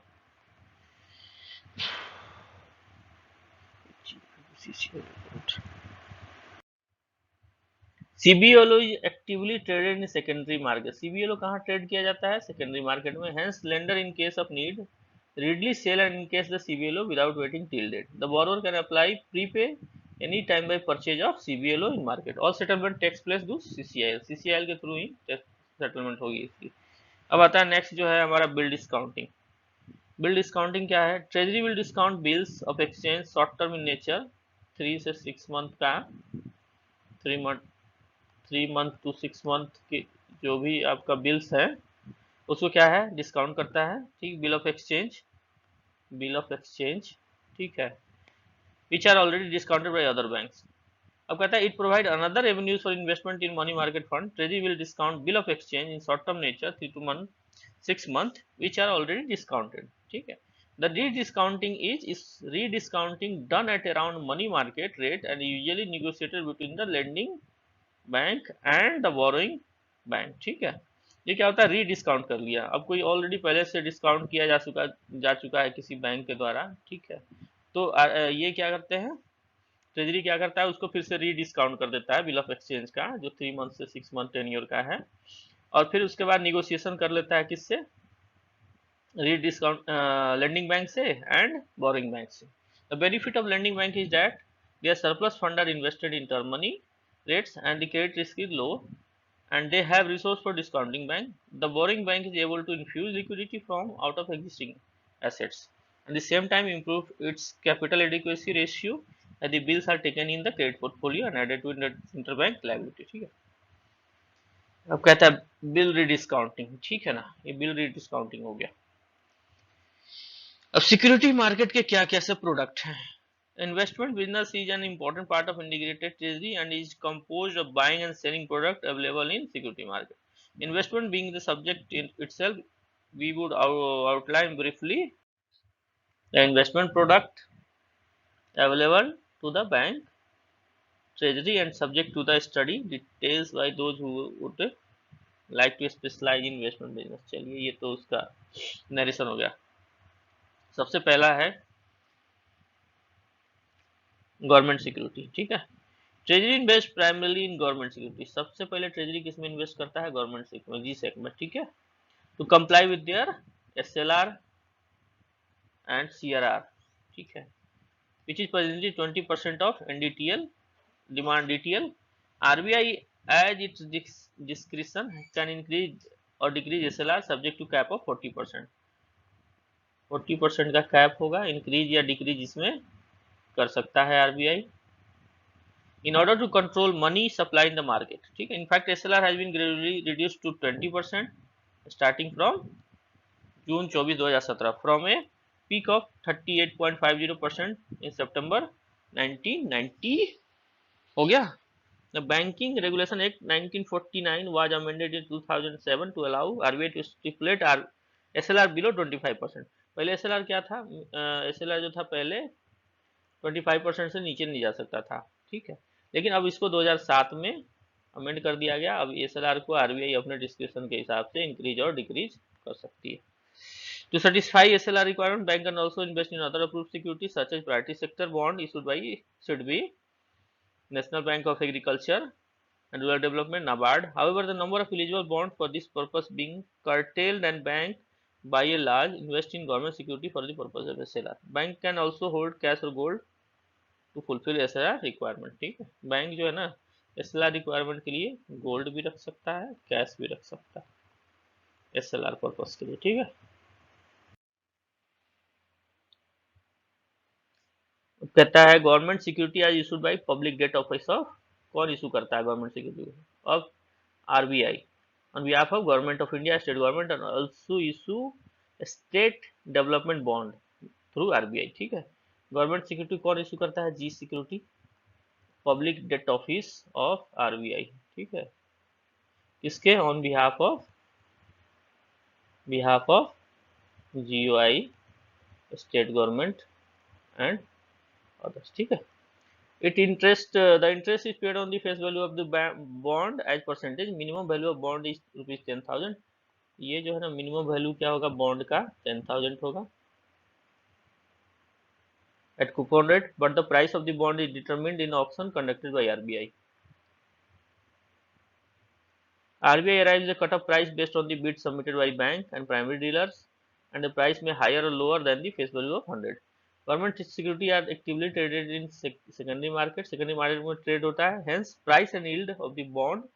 CBLO is actively traded in secondary market। CBLO कहाँ trade किया जाता है? Secondary market में। Hence lender in case of need readily sell and encase the CBLO without waiting till date। The borrower can apply prepay any time by purchase of CBLO in market। All settlement takes place through CCIL। CCIL के through ही settlement होगी इसकी। अब आता है next जो है हमारा bill discounting. Bill discounting क्या है? Treasury will discount bills of exchange short term in nature 3 से 6 मंथ का, 3 मंथ टू 6 मंथ के जो भी आपका बिल्स है उसको क्या है डिस्काउंट करता है। ठीक, bill of exchange, bill of exchange, ठीक है, which are already discounted by other banks. अब कहता है it provide another revenues for investment in money market fund. Treasury will discount bill of exchange in short term nature 3 to 6 month which are already discounted. ठीक है, the rediscounting is re-discounting done at around money market rate and usually negotiated between the lending bank and the borrowing bank. ठीक है, ये क्या होता है? री discount कर लिया। अब कोई ऑलरेडी पहले से डिस्काउंट किया जा चुका है किसी बैंक के द्वारा, ठीक है, तो ये क्या करते हैं, ट्रेजरी क्या करता है उसको फिर से री डिस्काउंट कर देता है बिल ऑफ एक्सचेंज का जो 3 मंथ से 6 मंथ टेन्योर का है, और फिर उसके बाद निगोशिएशन कर लेता है किससे? री डिस्काउंट लेंडिंग बैंक से एंड बोरोइंग बैंक से। The benefit of lending bank is that their surplus fund are invested in term money rates and the credit risk is low and they have resource for discounting bank. The borrowing bank is able to infuse liquidity from out of existing assets at the same time improve its capital adequacy ratio and the bills are taken in the credit portfolio and added to the interbank liability। ठीक है, अब कहता है bill रीडिस्काउंटिंग। ठीक है ना, ये bill रीडिस्काउंटिंग हो गया। अब सिक्योरिटी मार्केट के क्या कैसे प्रोडक्ट हैं? Investment business is an important part of integrated treasury and is composed of buying and selling product available in security market। Investment being the subject in itself, we would outline briefly the investment product available to the bank, treasury and subject to the study details by those who would like to specialize in investment business। चलिए ये तो उसका narration हो गया। सबसे पहला है government security. ठीक है, treasury invest primarily in government security. सबसे पहले ट्रेजरी किस में इन्वेस्ट करता है? Government security, G segment. ठीक है, to comply with their SLR and CRR। ठीक है, which is presently 20% of NDTL demand DTL। RBI as its discretion can increase or decrease SLR subject to cap of 40%। 40% का cap होगा, increase या decrease इसमें कर सकता है RBI in order to control money supply in the market। ठीक है, in fact SLR has been gradually reduced to 20% starting from June 24 2017 from a peak of 38.50% in September 1990। हो गया। The Banking Regulation Act 1949 was amended in 2007 to allow RBI to stipulate SLR below 25%। पहले SLR क्या था? SLR जो था पहले 25% से नीचे नहीं जा सकता था। ठीक है, लेकिन अब इसको 2007 में अमेंड कर दिया गया। अब SLR को RBI अपने डिस्क्रिप्शन के हिसाब से इंक्रीज और डिक्रीज कर सकती है। To satisfy SLR requirement, bank can also invest in other approved securities such as priority sector bond issued by should be National Bank of Agriculture and Rural Development NABARD. However, the number of eligible bonds for this purpose being curtailed and bank by a large invest in government security for the purpose of SLR. Bank can also hold cash or gold to fulfill SLR requirement. ठीक है, bank जो है ना SLR requirement के लिए gold भी रख सकता है, कैश भी रख सकता है SLR पर्पस के लिए। ठीक है, कहता है गवर्नमेंट सिक्योरिटी आज issued by public debt office of, कौन इशू करता है government security of RBI on behalf of government of India, state government and also issue state development bond through RBI। ठीक है, गवर्नमेंट सिक्योरिटी कौन issue करता है? G security, public debt office of RBI। ठीक है, इसके on behalf of GOI, state government and others. ठीक है, It interest the interest is paid on the face value of the bond as percentage. Minimum value of bond is rupees 10,000। ये जो है ना minimum value क्या होगा bond का? 10,000 होगा at coupon rate, but the price of the bond is determined in auction conducted by RBI. RBI arrives a cut-off price based on the bid submitted by bank and primary dealers, and the price may higher or lower than the face value of 100. Government security are actively traded in secondary market। secondary market में trade होता है, hence price and yield of the bond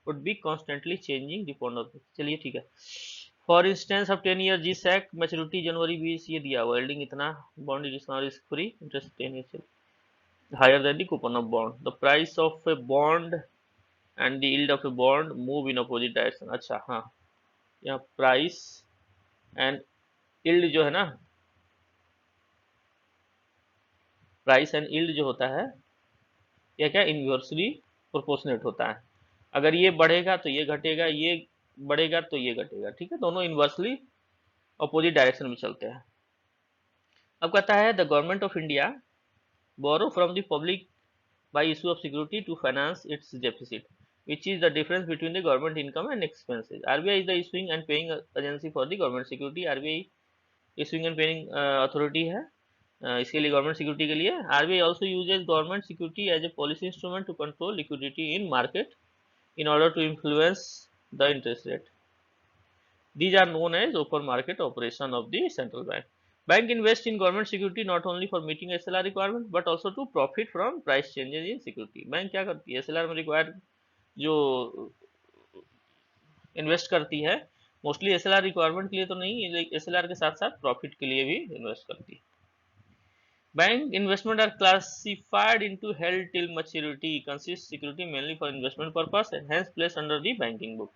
would be constantly changing depending on। चलिए ठीक है, for instance of 10 year GSEC maturity January 20 ये दिया हुआ, yielding इतना, bond is risk free, interest 10 year higher than the coupon of bond, the price of a bond and the yield of a bond move in opposite direction. अच्छा हाँ, यहाँ price and yield जो है ना, price and yield जो होता है यह क्या इन्वर्सली प्रोपोर्शनेट होता है। अगर ये बढ़ेगा तो ये घटेगा, ये बढ़ेगा तो ये घटेगा। ठीक है, दोनों इन्वर्सली अपोजिट डायरेक्शन में चलते हैं। अब कहता है the government of India borrow from the public by issue of security to finance its deficit, which is the difference between the government income and expenses. RBI is the issuing and paying agency for the government security। RBI issuing and paying authority है इसके लिए, government security के लिए। RBI also uses government security as a policy instrument to control liquidity in market in order to influence the interest rate। These are known as open market operation of the central bank। Bank invest in government security not only for meeting SLR requirement but also to profit from price changes in security। Bank क्या करती है? SLR में require जो invest करती है mostly SLR requirement के लिए तो नहीं, SLR के साथ साथ प्रॉफिट के लिए भी इन्वेस्ट करती है। Bank investment are classified into held till maturity, consist security mainly for investment purpose and hence place under the banking book.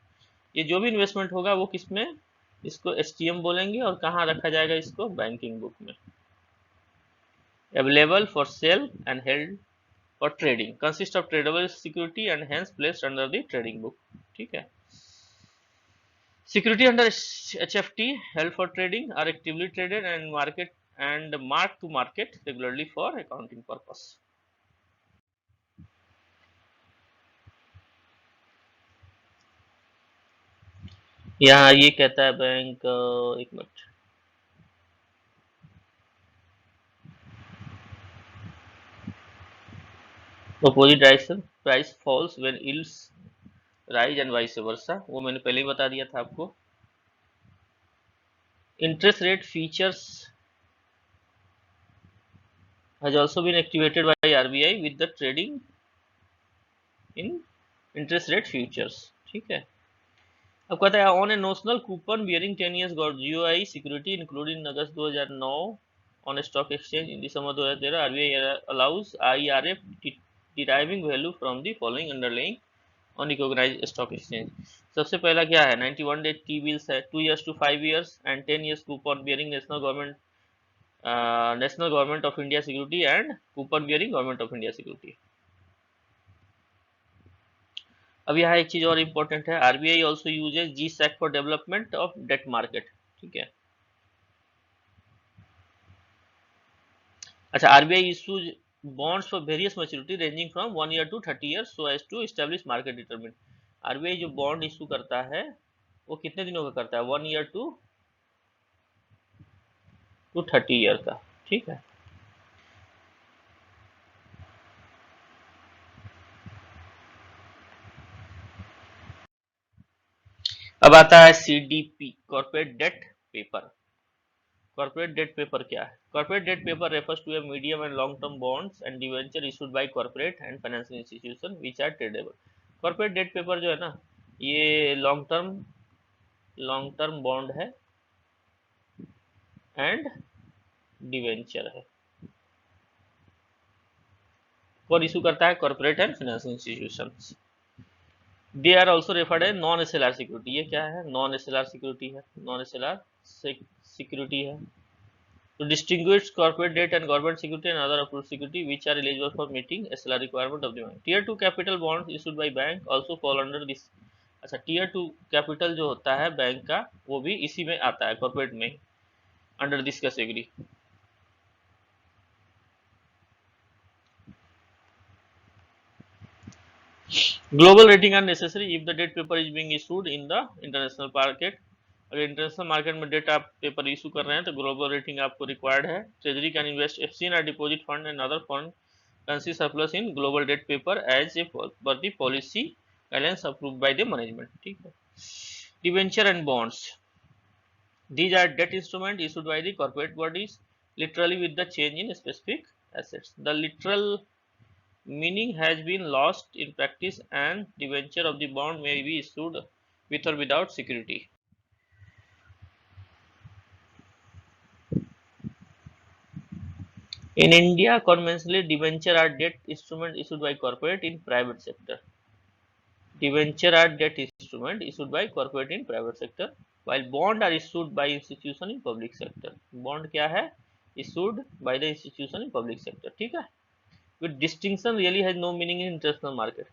ये जो भी इन्वेस्टमेंट होगा वो किसमें? इसको STM बोलेंगे, और कहाँ रखा जाएगा इसको? बैंकिंग बुक में। Available for sale and held for trading, consist of tradable security and hence placed under the trading book. ठीक है, security under HFT held for trading are actively traded and marked to market regularly for accounting purpose। यहाँ ये कहता है bank, एक minute, opposite direction price falls when yields rise and vice versa, वो मैंने पहले ही बता दिया था आपको। interest rate features has also been activated by RBI with the trading in interest rate futures। ठीक है, अब कहता है on a notional coupon bearing 10 years GOI security including August 2009 on stock exchange in December 2013 RBI allows IRF deriving value from the following underlying on recognised stock exchange. सबसे पहला क्या है? 91 day T bills है, 2 years to 5 years and 10 years coupon bearing notional government of India security and coupon bearing government of India security. अब यहाँ एक चीज और इम्पोर्टेंट है, RBI also uses GSEC for development of debt market. ठीक है, अच्छा, RBI issues bonds for various maturity ranging from 1 year to 30 years so as to establish market determined। RBI जो बॉन्ड इशू करता है वो कितने दिनों का करता है? 1 year to 30 ईयर का। ठीक है, अब आता है CDP, corporate debt paper. Corporate debt paper क्या है? Corporate debt paper refers to a medium and long term bonds and debenture issued by corporate and financial institution which are tradable. Corporate debt paper जो है ना, ये long term bond है and debenture है। कौन issue करता है? Corporate and financial institutions. They are also referred है नॉन SLR सिक्योरिटी। ये क्या है? नॉन SLR सिक्योरिटी है। नॉन SLR सिक्योरिटी है to distinguish corporate debt and government security and other approved security which are eligible for meeting SLR requirement of the bank. Tier 2 capital bonds issued by bank also fall under this. अच्छा, Tier 2 capital जो होता है bank का, वो भी इसी में आता है, कॉर्पोरेट में, under this category. Global rating are necessary if the debt paper is being issued in the international market. अगर इंटरनेशनल मार्केट में डेट आप पेपर इशू कर रहे हैं तो ग्लोबल रेटिंग आपको रिक्वायर्ड है। Treasury can invest FCNR deposit fund and other fund currency surplus in global debt paper as a per the policy guidelines approved by the management। ठीक है। Debenture and bonds, these are debt instrument issued by the corporate bodies literally with the change in specific assets। the literal meaning has been lost in practice and debenture of the bond may be issued with or without security। In India, conventionally debenture are debt instrument issued by corporate in private sector। Debenture are debt instrument issued by corporate in private sector, while bond are issued by institution in public sector। Bond क्या है? Issued by the institution in public sector। ठीक है। With distinction really has no meaning in international market।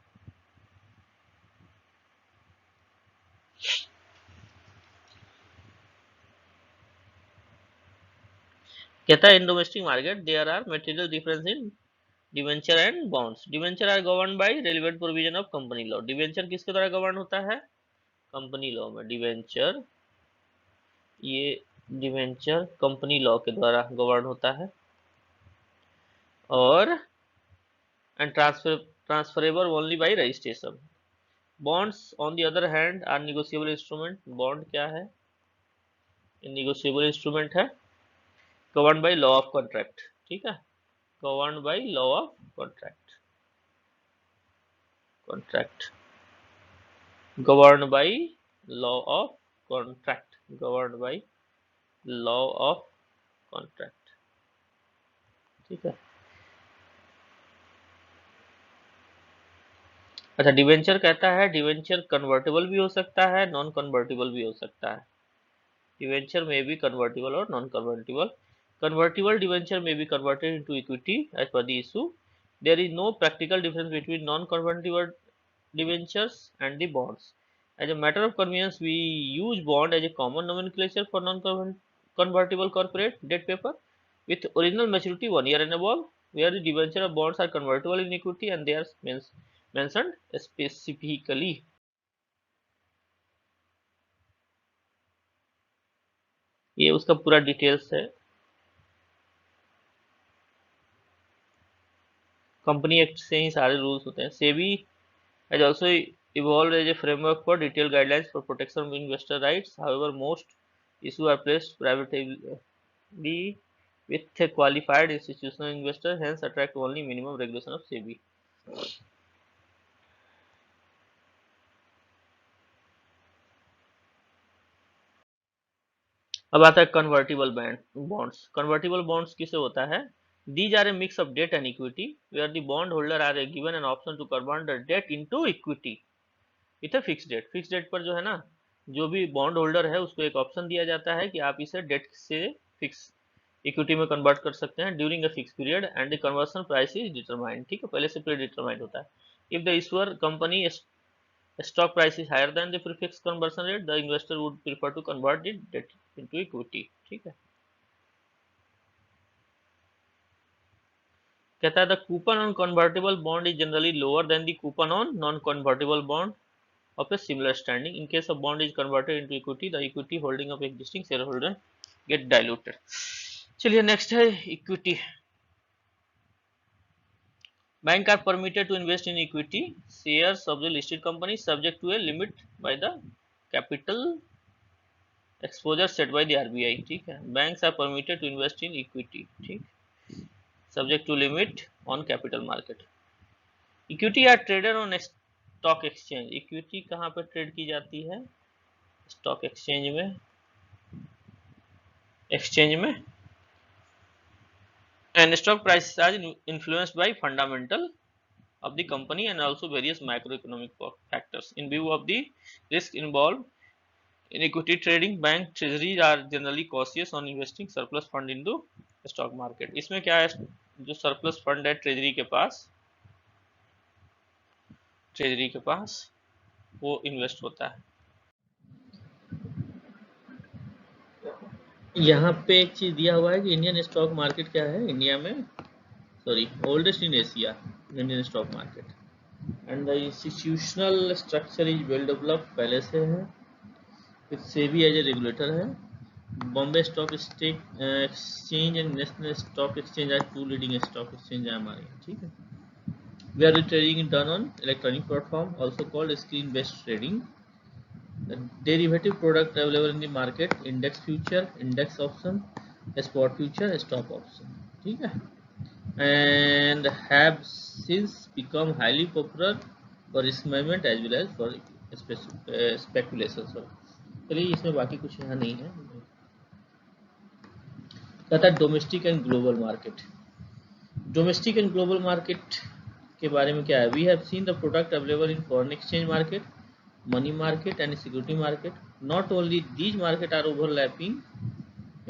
कहता है in domestic market there are material difference in debenture and bonds। Debenture are governed by relevant provision of company law। Debenture किसके द्वारा govern होता है? Company law में। Debenture, ये debenture company law के द्वारा गवर्न होता है। और and transferable only by registration. Bonds on the other hand are negotiable instrument. Bond क्या है? निगोशिएबल इंस्ट्रूमेंट है, govern by law of contract. ठीक है, govern by law of contract. Govern by law of contract. Govern by law of contract. ठीक है। अच्छा, debenture कहता है डिवेंचर कन्वर्टेबल भी हो सकता है, नॉन कन्वर्टेबल भी हो सकता है। डिवेंचर में भी कन्वर्टेबल और नॉन कन्वर्टेबल। कन्वर्टेबल डिवेंचर में भी converted into equity as per the issue. There is no practical difference between non convertible debentures and the bonds। As a matter of convenience, we use bond as a common nomenclature for non-convertible corporate debt paper with original maturity 1 year and above, where the debenture or bonds are convertible in equity and they are mentioned specifically। ये उसका पूरा details है। Company act से ही सारे rules होते हैं। SEBI has also evolved as a framework for detailed guidelines for protection of investor rights। However, most issues are placed privately with a qualified institutional investor, hence attract only minimum regulation of SEBI। अब आता है convertible bonds. Convertible bonds किसे होता है? These are a mix of debt and equity where the bond holder are given an option to convert the debt into equity with a fixed date। Fix date पर जो है ना, जो भी bond holder है उसको एक ऑप्शन दिया जाता है कि आप इसे डेट से फिक्स इक्विटी में कन्वर्ट कर सकते हैं during a fix period and the conversion price is determined. ठीक है, पहले से प्री डिटरमाइंड होता है। If the issuer company stock price is higher than the prefix conversion rate, the investor would prefer to convert the debt into equity। ठीक है। कहता है the coupon on convertible bond is generally lower than the coupon on non convertible bond of a similar standing। In case of bond is converted into equity, the equity holding of existing shareholder get diluted। चलिए next है equity. Bank are permitted to invest in equity shares of the listed company subject to a limit by the capital exposure set by the RBI, ठीक है। Banks are permitted to invest in equity, ठीक, subject to limit on capital market. Equity are traded on stock exchange, equity कहाँ पर trade की जाती है? Stock exchange में, and stock prices are influenced by fundamental of the company and also various macroeconomic factors. In view of the risk involved in equity trading, bank treasuries are generally cautious on investing surplus fund into stock market. इसमें क्या है, जो surplus fund है treasury के पास वो invest होता है। यहाँ पे एक चीज दिया हुआ है कि इंडियन स्टॉक मार्केट क्या है, इंडिया में oldest in Asia, Indian stock market, and the institutional structure is well developed, पहले से है, with SEBI as a regulator है, Bombay stock exchange and national stock exchange आज 2 लीडिंग स्टॉक एक्सचेंज है हमारे यहाँ, ठीक है। We are trading in done on electronic platform, also called screen based trading. Derivative product available in the market, index future, index option, spot future, stock option, ठीक है, and have since become highly popular for risk management as well as for speculation। चलिए इसमें बाकी कुछ यहाँ नहीं है। कहता है domestic and global market. Domestic and global market के बारे में क्या है? We have seen the product available in foreign exchange market, money market and security market. Not only these market are overlapping,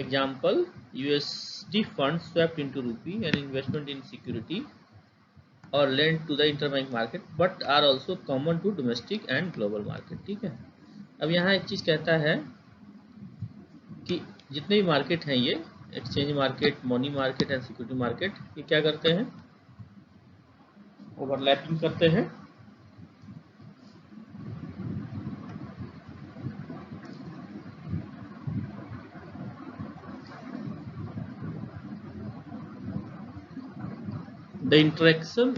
example USD funds swapped into rupee and investment in security or lent to the interbank market, but are also common to domestic and global market, ठीक है। अब यहाँ एक चीज कहता है कि जितने भी मार्केट हैं ये exchange market, money market and security market, ये क्या करते हैं? ओवरलैपिंग करते हैं। The interaction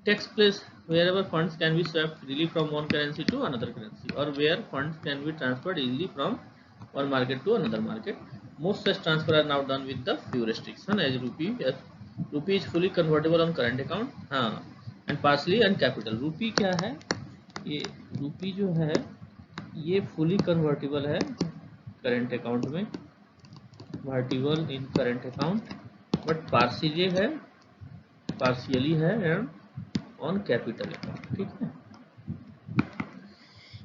takes place wherever funds can be swapped freely from one currency to another currency, or where funds can be transferred easily from one market to another market. Most such transfer are now done with the few restriction, as rupee is fully convertible on current account, and partially on capital। रूपी क्या है? ये रूपी जो है ये fully convertible है current account में, convertible in current account, but partially है एंड ऑन कैपिटल अकाउंट, ठीक है।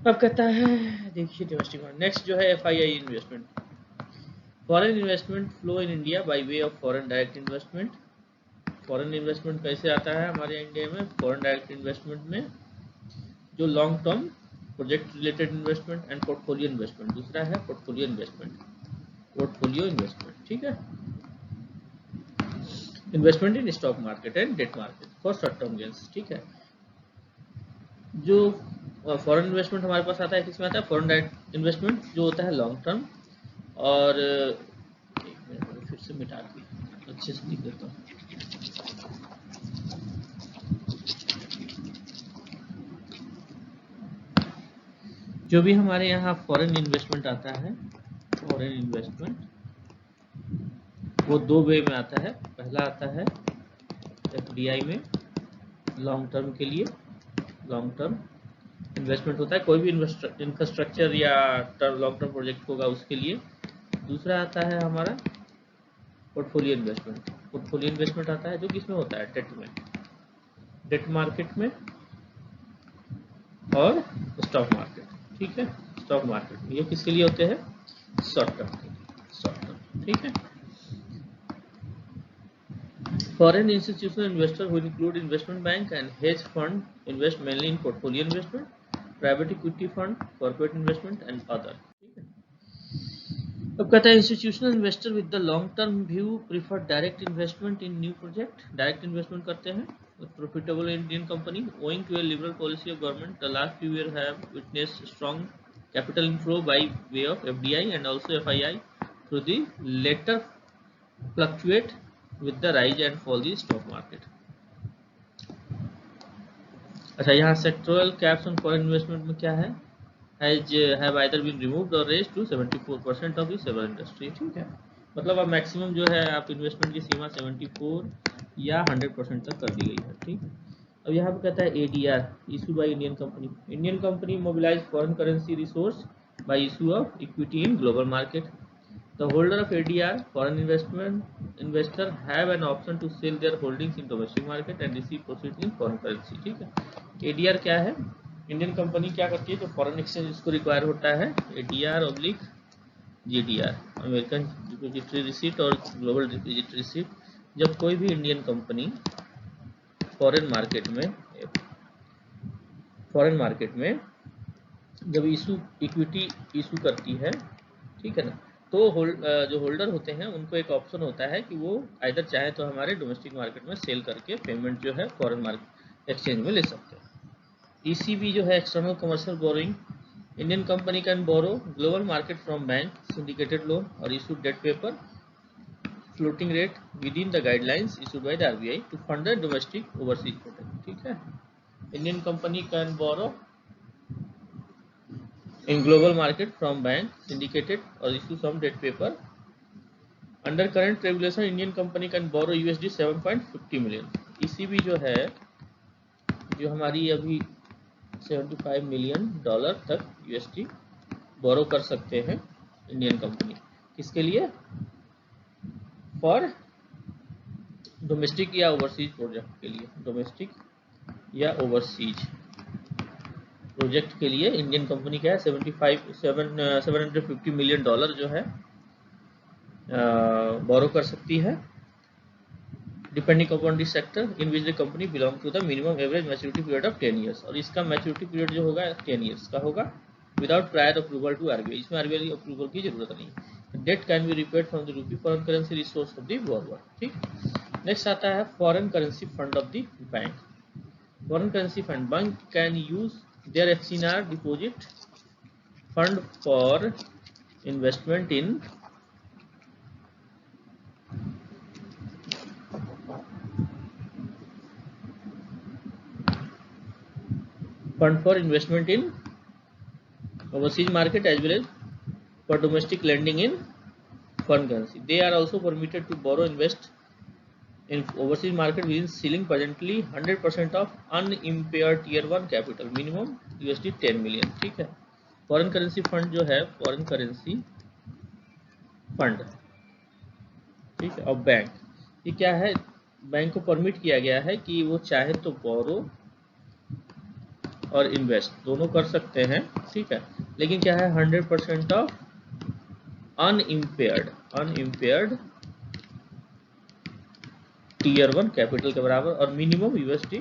अब कहता है देखिए डोमेस्टिक मार्केट। नेक्स्ट जो है FII investment, foreign investment flow in India by way of foreign direct investment. Foreign investment कैसे आता है हमारे इंडिया में? फॉरेन डायरेक्ट इन्वेस्टमेंट में जो long term project related investment and portfolio investment, दूसरा है पोर्टफोलियो इन्वेस्टमेंट, ठीक है। Investment in stock market and debt market for short term gains, ठीक है। जो फॉरेन इन्वेस्टमेंट हमारे पास आता है किसमें आता है? फॉरेन डायरेक्ट इन्वेस्टमेंट जो होता है लॉन्ग टर्म, और एक मिनट फिर से मिटा के अच्छे से लिख देता हूँ। जो भी हमारे यहाँ फॉरेन इन्वेस्टमेंट आता है, फॉरेन इन्वेस्टमेंट वो 2 वे में आता है। पहला आता है FDI में, लॉन्ग टर्म के लिए, लॉन्ग टर्म इन्वेस्टमेंट होता है, कोई भी इंफ्रास्ट्रक्चर या लॉन्ग टर्म प्रोजेक्ट होगा उसके लिए। दूसरा आता है हमारा पोर्टफोलियो इन्वेस्टमेंट। पोर्टफोलियो इन्वेस्टमेंट आता है जो किसमें होता है? डेट में, डेट मार्केट में और स्टॉक मार्केट, ठीक है। स्टॉक मार्केट में ये किसके लिए होते हैं? शॉर्ट टर्म के लिए, शॉर्ट टर्म, ठीक है। Foreign institutional investors who include investment bank and hedge fund invest mainly in portfolio investment, private equity fund, corporate investment and other, ठीक है। अब कहता है institutional investor with the long term view prefer direct investment in new project. Direct investment करते हैं profitable Indian company owing to a liberal policy of government. The last few year have witnessed strong capital inflow by way of FDI and also FII through the latter fluctuate with the rise and fall the stock market। अच्छा यहाँ sectoral caps on foreign investment में क्या है? have either been removed or raised to 74% of the several industry। ठीक है, मतलब अब maximum जो है आप इन्वेस्टमेंट की सीमा 74 या 100% तक कर दी गई है। ठीक, अब यहाँ पे कहता है ADR issue by Indian company. Indian company mobilise foreign currency resource by issue of equity in global market. The holder of ADR, foreign investment investor, have an option to sell their holdings in domestic market and receive proceeds in foreign currency। ठीक है, ADR क्या है? Indian company क्या करती है, जो foreign exchange इसको require होता है, ADR oblique GDR, American depository receipt और ग्लोबल डिपॉजिटरी रिसीट। जब कोई भी इंडियन कंपनी फॉरेन मार्केट में जब इक्विटी इशू करती है, ठीक है ना, तो जो होल्डर होते हैं उनको एक ऑप्शन होता है कि वो आइदर चाहे तो हमारे डोमेस्टिक मार्केट में सेल करके पेमेंट जो है फॉरेन मार्केट एक्सचेंज में ले सकते हैं। ECB जो है external commercial borrowing. Indian company can borrow global market from bank, syndicated loan or issue debt paper floating rate within the guidelines issued by the RBI to fund the domestic overseas product. ठीक है, Indian company can borrow in global market from bank, syndicated or issue some debt paper. Under current regulation, Indian company can borrow USD 7.50 million। ECB जो है, जो हमारी अभी $75 million तक USD बोरो कर सकते हैं इंडियन कंपनी। किसके लिए? फॉर डोमेस्टिक या ओवरसीज प्रोजेक्ट के लिए। डोमेस्टिक या ओवरसीज प्रोजेक्ट के लिए इंडियन कंपनी क्या है, $750 मिलियन जो है बोरो कर सकती है, depending upon the sector in which the company belong to the minimum average maturity period of 10 years. और इसका मैच्योरिटी पीरियड जो होगा 10 ईयर्स का होगा, without prior approval to RBI। इसमें RBI अप्रूवल की जरूरत नहीं। Debt can be repaid from the rupee foreign currency resource of the borrower. ठीक, नेक्स्ट आता है foreign currency fund of the bank. Foreign currency fund, bank can use their FCNR deposit fund for investment in overseas market as well as for domestic lending in foreign currency। They are also permitted to borrow invest in overseas market within ceiling presently 100% of unimpaired tier 1 capital minimum USD 10 million। ठीक है, foreign currency fund जो है, foreign currency fund, ठीक है, और bank, ये क्या है, बैंक को परमिट किया गया है कि वो चाहे तो बोरो और इन्वेस्ट दोनों कर सकते हैं। ठीक है, लेकिन क्या है, 100% ऑफ अनइम्पेयर्ड टीयर 1 कैपिटल के बराबर और मिनिमम USD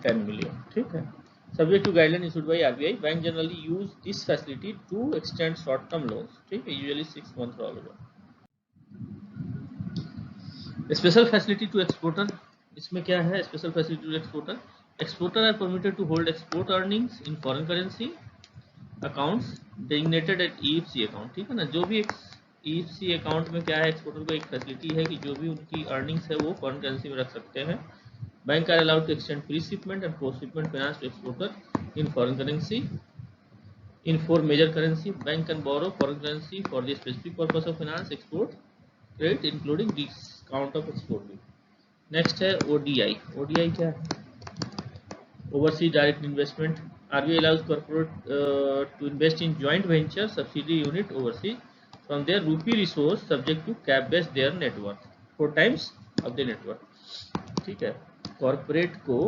10 मिलियन। ठीक है, subject to guideline issued by RBI। Bank generally use this facility to extend short term loans. ठीक है, usually 6 month rollover. Special facility to exporter, इसमें क्या है, special facility to exporter. Exporter are permitted to hold export earnings in foreign currency accounts designated at EFC account. ठीक है ना, जो भी EFC अकाउंट में क्या है, एक्सपोर्टर को एक फैसिलिटी है कि जो भी उनकी अर्निंग्स है वो फॉरेन करेंसी में रख सकते हैं। Bank are allowed to extend pre shipment and post shipment finance to exporter in foreign currency in 4 major currency। Bank can borrow foreign currency for the specific purpose of finance export credit including discount of export। Next है ODI। ODI क्या है, overseas direct investment. RBI allows corporate to invest in joint venture subsidiary unit overseas from their rupee resource subject to cap based their net worth 4 times of the net worth। ठीक है, corporate को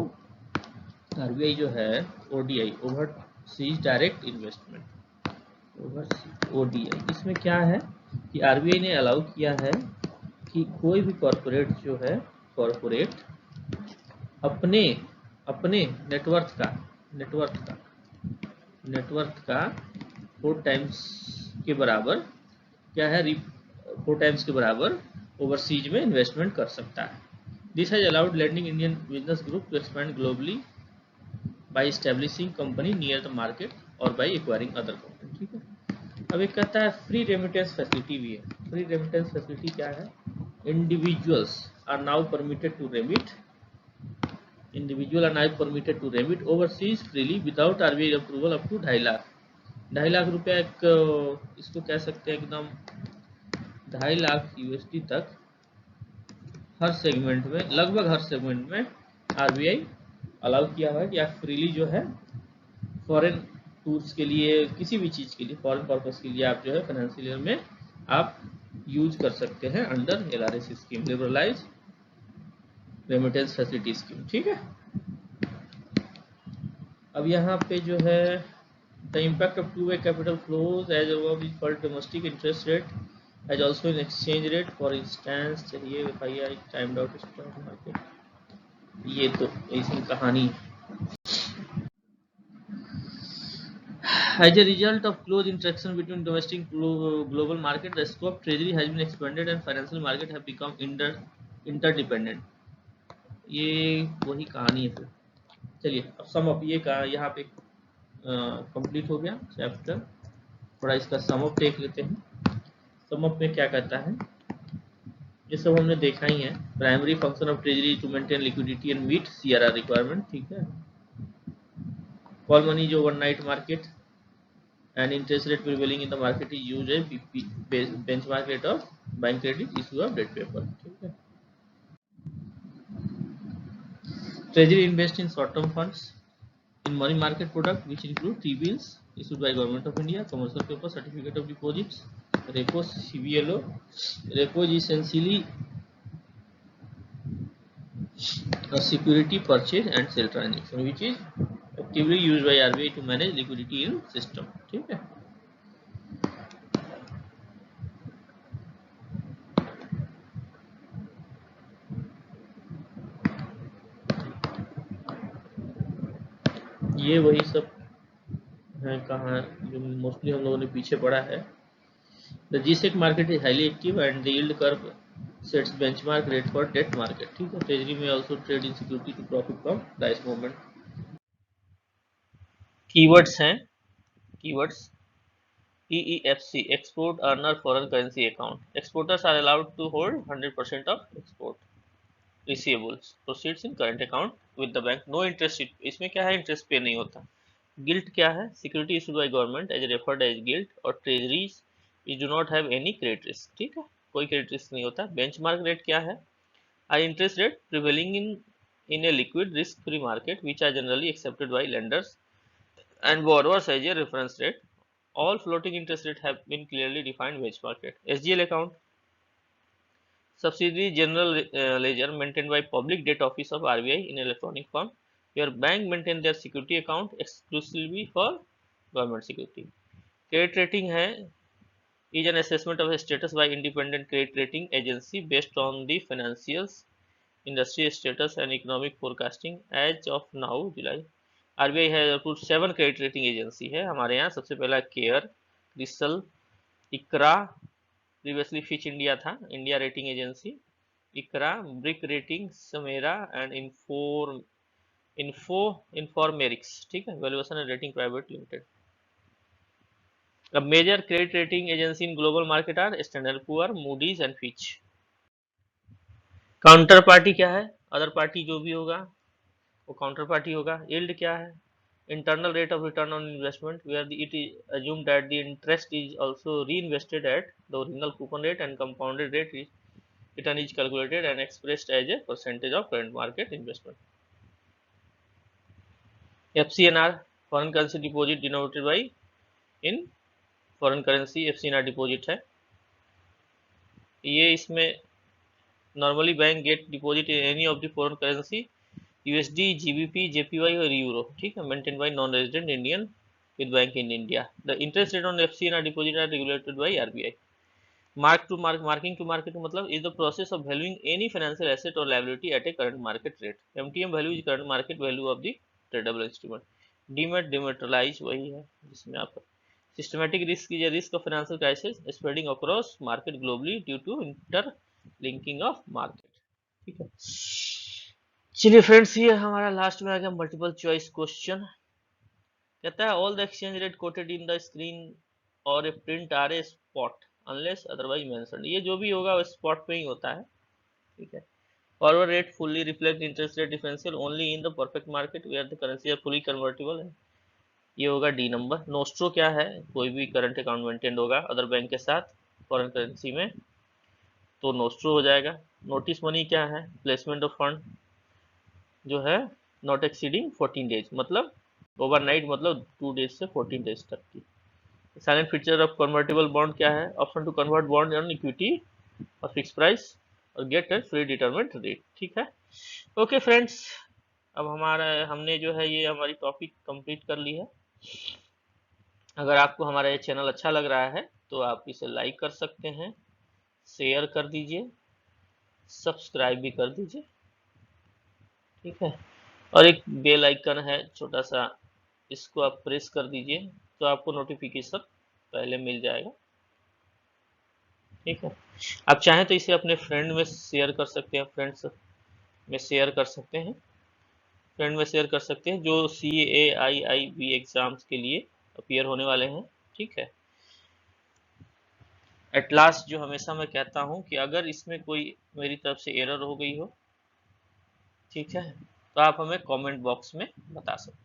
RBI जो है ODI overseas direct investment, ODI, इसमें क्या है कि RBI ने अलाउ किया है कि कोई भी कॉर्पोरेट जो है, कॉर्पोरेट अपने नेटवर्थ का 4 टाइम्स के बराबर क्या है, 4 टाइम्स के बराबर ओवरसीज में इन्वेस्टमेंट कर सकता है। This has allowed leading Indian business group to expand globally by establishing company near the market और बाय एक्वायरिंग अदर कंपनी। ठीक है, अब एक कहता है फ्री रेमिटेंस फैसिलिटी भी है। फ्री रेमिटेंस फैसिलिटी क्या है, individuals are now permitted to remit individual are now permitted to remit overseas freely without RBI approval up to 2.5 lakh. 2.5 lakh रुपया एक इसको कह सकते हैं एकदम 2.5 लाख यूएसडी तक हर सेगमेंट में, लगभग हर सेगमेंट में आरबीआई अलाउ किया हुआ है कि आप फ्रीली जो है फॉरेन टूर्स के लिए, किसी भी चीज़ के लिए, फॉरेन पर्पस के लिए आप जो है फाइनेंशियल ईयर में आप यूज कर सकते हैं under LRS scheme, liberalise remittance facility scheme. ठीक है, अब यहाँ पे जो है the impact of two way capital flows as above is for domestic interest rate as also in exchange rate. For instance चलिए बताइए टाइम्ड आउट स्टॉक मार्केट, ये तो इसकी कहानी। As a result of close interaction between domestic global market, the scope of treasury has been expanded and financial market have become interdependent. ये वही कहानी है फिर। चलिए अब सम अप, ये कहा यहाँ पे कंप्लीट हो गया चैप्टर। थोड़ा इसका सम अप देख लेते हैं। सम अप में क्या कहता है, ये सब हमने देखा ही है। Primary function of treasury to maintain liquidity and meet CRR requirement. ठीक है, कॉल मनी जो one night market and interest rate prevailing in the market is used as benchmark rate of buying credit issue of debt paper. ठीक है, treasury invest in short term funds in money market product which include T-bills issued by government of India, commercial paper, certificate of deposits, repos, CBLO. Repo is essentially a security purchase and sell transaction which is actively used by RBI to manage liquidity in system. ठीक है, ये वही सब है कहाँ जो mostly हम लोगों ने पीछे पढ़ा है। The G-Sec market is highly active and the yield curve sets benchmark rate for debt market. ठीक है, ट्रेजरी में also trade in security to profit from price movement. Keywords हैं, keywords EEFC export earner foreign currency account. Exporters are allowed to hold 100% of export receivables proceeds in current account with the bank. No interest, इसमें क्या है, interest पे नहीं होता। Gilt क्या है, security issued by government as referred as gilt or treasuries you do not have any credit risk. ठीक है, कोई क्रेडिट रिस्क नहीं होता। बेंचमार्क रेट क्या है, are interest rate prevailing in a liquid risk free market which are generally accepted by lenders and borrowers as a reference rate. All floating interest rate have been clearly defined benchmark rate. SGL account, subsidiary general ledger maintained by public debt office of RBI in electronic form. Your bank maintain their security account exclusively for government security. Credit rating है is an assessment of status by independent credit rating agency based on the financials industry status and economic forecasting. As of now July, RBI has approved 7 credit rating agency है हमारे यहाँ। सबसे पहला CARE, CRISIL, ICRA, previously Fitch India था, India rating agency, ICRA, brick rating, SMERA and Infomerics. ठीक है, valuation and rating private limited. अब major credit rating agency in global market are Standard Poor, Moody's and Fitch. Counter party क्या है, अदर पार्टी जो भी होगा वो काउंटर पार्टी होगा। यील्ड क्या है, internal rate of return on investment where it is assumed that the interest is also reinvested at the original coupon rate and compounded rate return is calculated and expressed as a percentage of current market investment. FCNR, foreign currency deposit denoted by in foreign currency, FCNR deposit है ये। इसमें normally bank get deposit in any of the foreign currency USD, GBP, JPY और euro. ठीक है, maintained by non-resident Indian with bank in India. The interest rate on FCNR deposit are regulated by RBI. Marking to market मतलब is the process of valuing any financial asset or liability at a current market rate. MTM value is current market value of the tradable instrument. Demat, dematerialize वही है जिसमें आप systematic risk is a risk of financial crisis spreading across market globally due to interlinking of market. ठीक है, चलिए friends, ये हमारा last में आ गया मल्टीपल चॉइस क्वेश्चन। कहता है all the exchange rate quoted in the screen और a print are a spot unless otherwise mentioned. ये जो भी होगा वो स्पॉट पे ही होता है। ठीक है, forward rate fully reflect interest rate differential only in the perfect market where the currency are fully convertible है। ये होगा डी नंबर। नोस्ट्रो क्या है, कोई भी करंट अकाउंट मेंटेन होगा अदर बैंक के साथ फॉरेन करेंसी में तो नोस्ट्रो हो जाएगा। नोटिस मनी क्या है, प्लेसमेंट ऑफ फंड जो है नॉट एक्सीडिंग 14 डेज, मतलब ओवरनाइट मतलब 2 डेज से 14 डेज तक की। Silent feature of convertible bond क्या है, option to convert bond on equity और फिक्स प्राइस और get a free determinant rate. ठीक है, ओके फ्रेंड्स, अब हमने जो है ये हमारी टॉपिक कंप्लीट कर ली है। अगर आपको हमारा ये चैनल अच्छा लग रहा है तो आप इसे लाइक कर सकते हैं, शेयर कर दीजिए, सब्सक्राइब भी कर दीजिए। ठीक है, और एक बेल आइकन है छोटा सा, इसको आप प्रेस कर दीजिए तो आपको नोटिफिकेशन पहले मिल जाएगा। ठीक है, आप चाहें तो इसे अपने फ्रेंड में शेयर कर सकते हैं, फ्रेंड्स में शेयर कर सकते हैं, फ्रेंड में शेयर कर सकते हैं जो CAIIB एग्जाम्स के लिए अपीयर होने वाले हैं। ठीक है, एट लास्ट जो हमेशा मैं कहता हूं कि अगर इसमें कोई मेरी तरफ से एरर हो गई हो, ठीक है, तो आप हमें कमेंट बॉक्स में बता सकते हैं।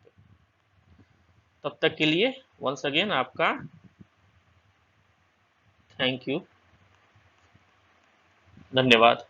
तब तक के लिए वंस अगेन आपका थैंक यू, धन्यवाद।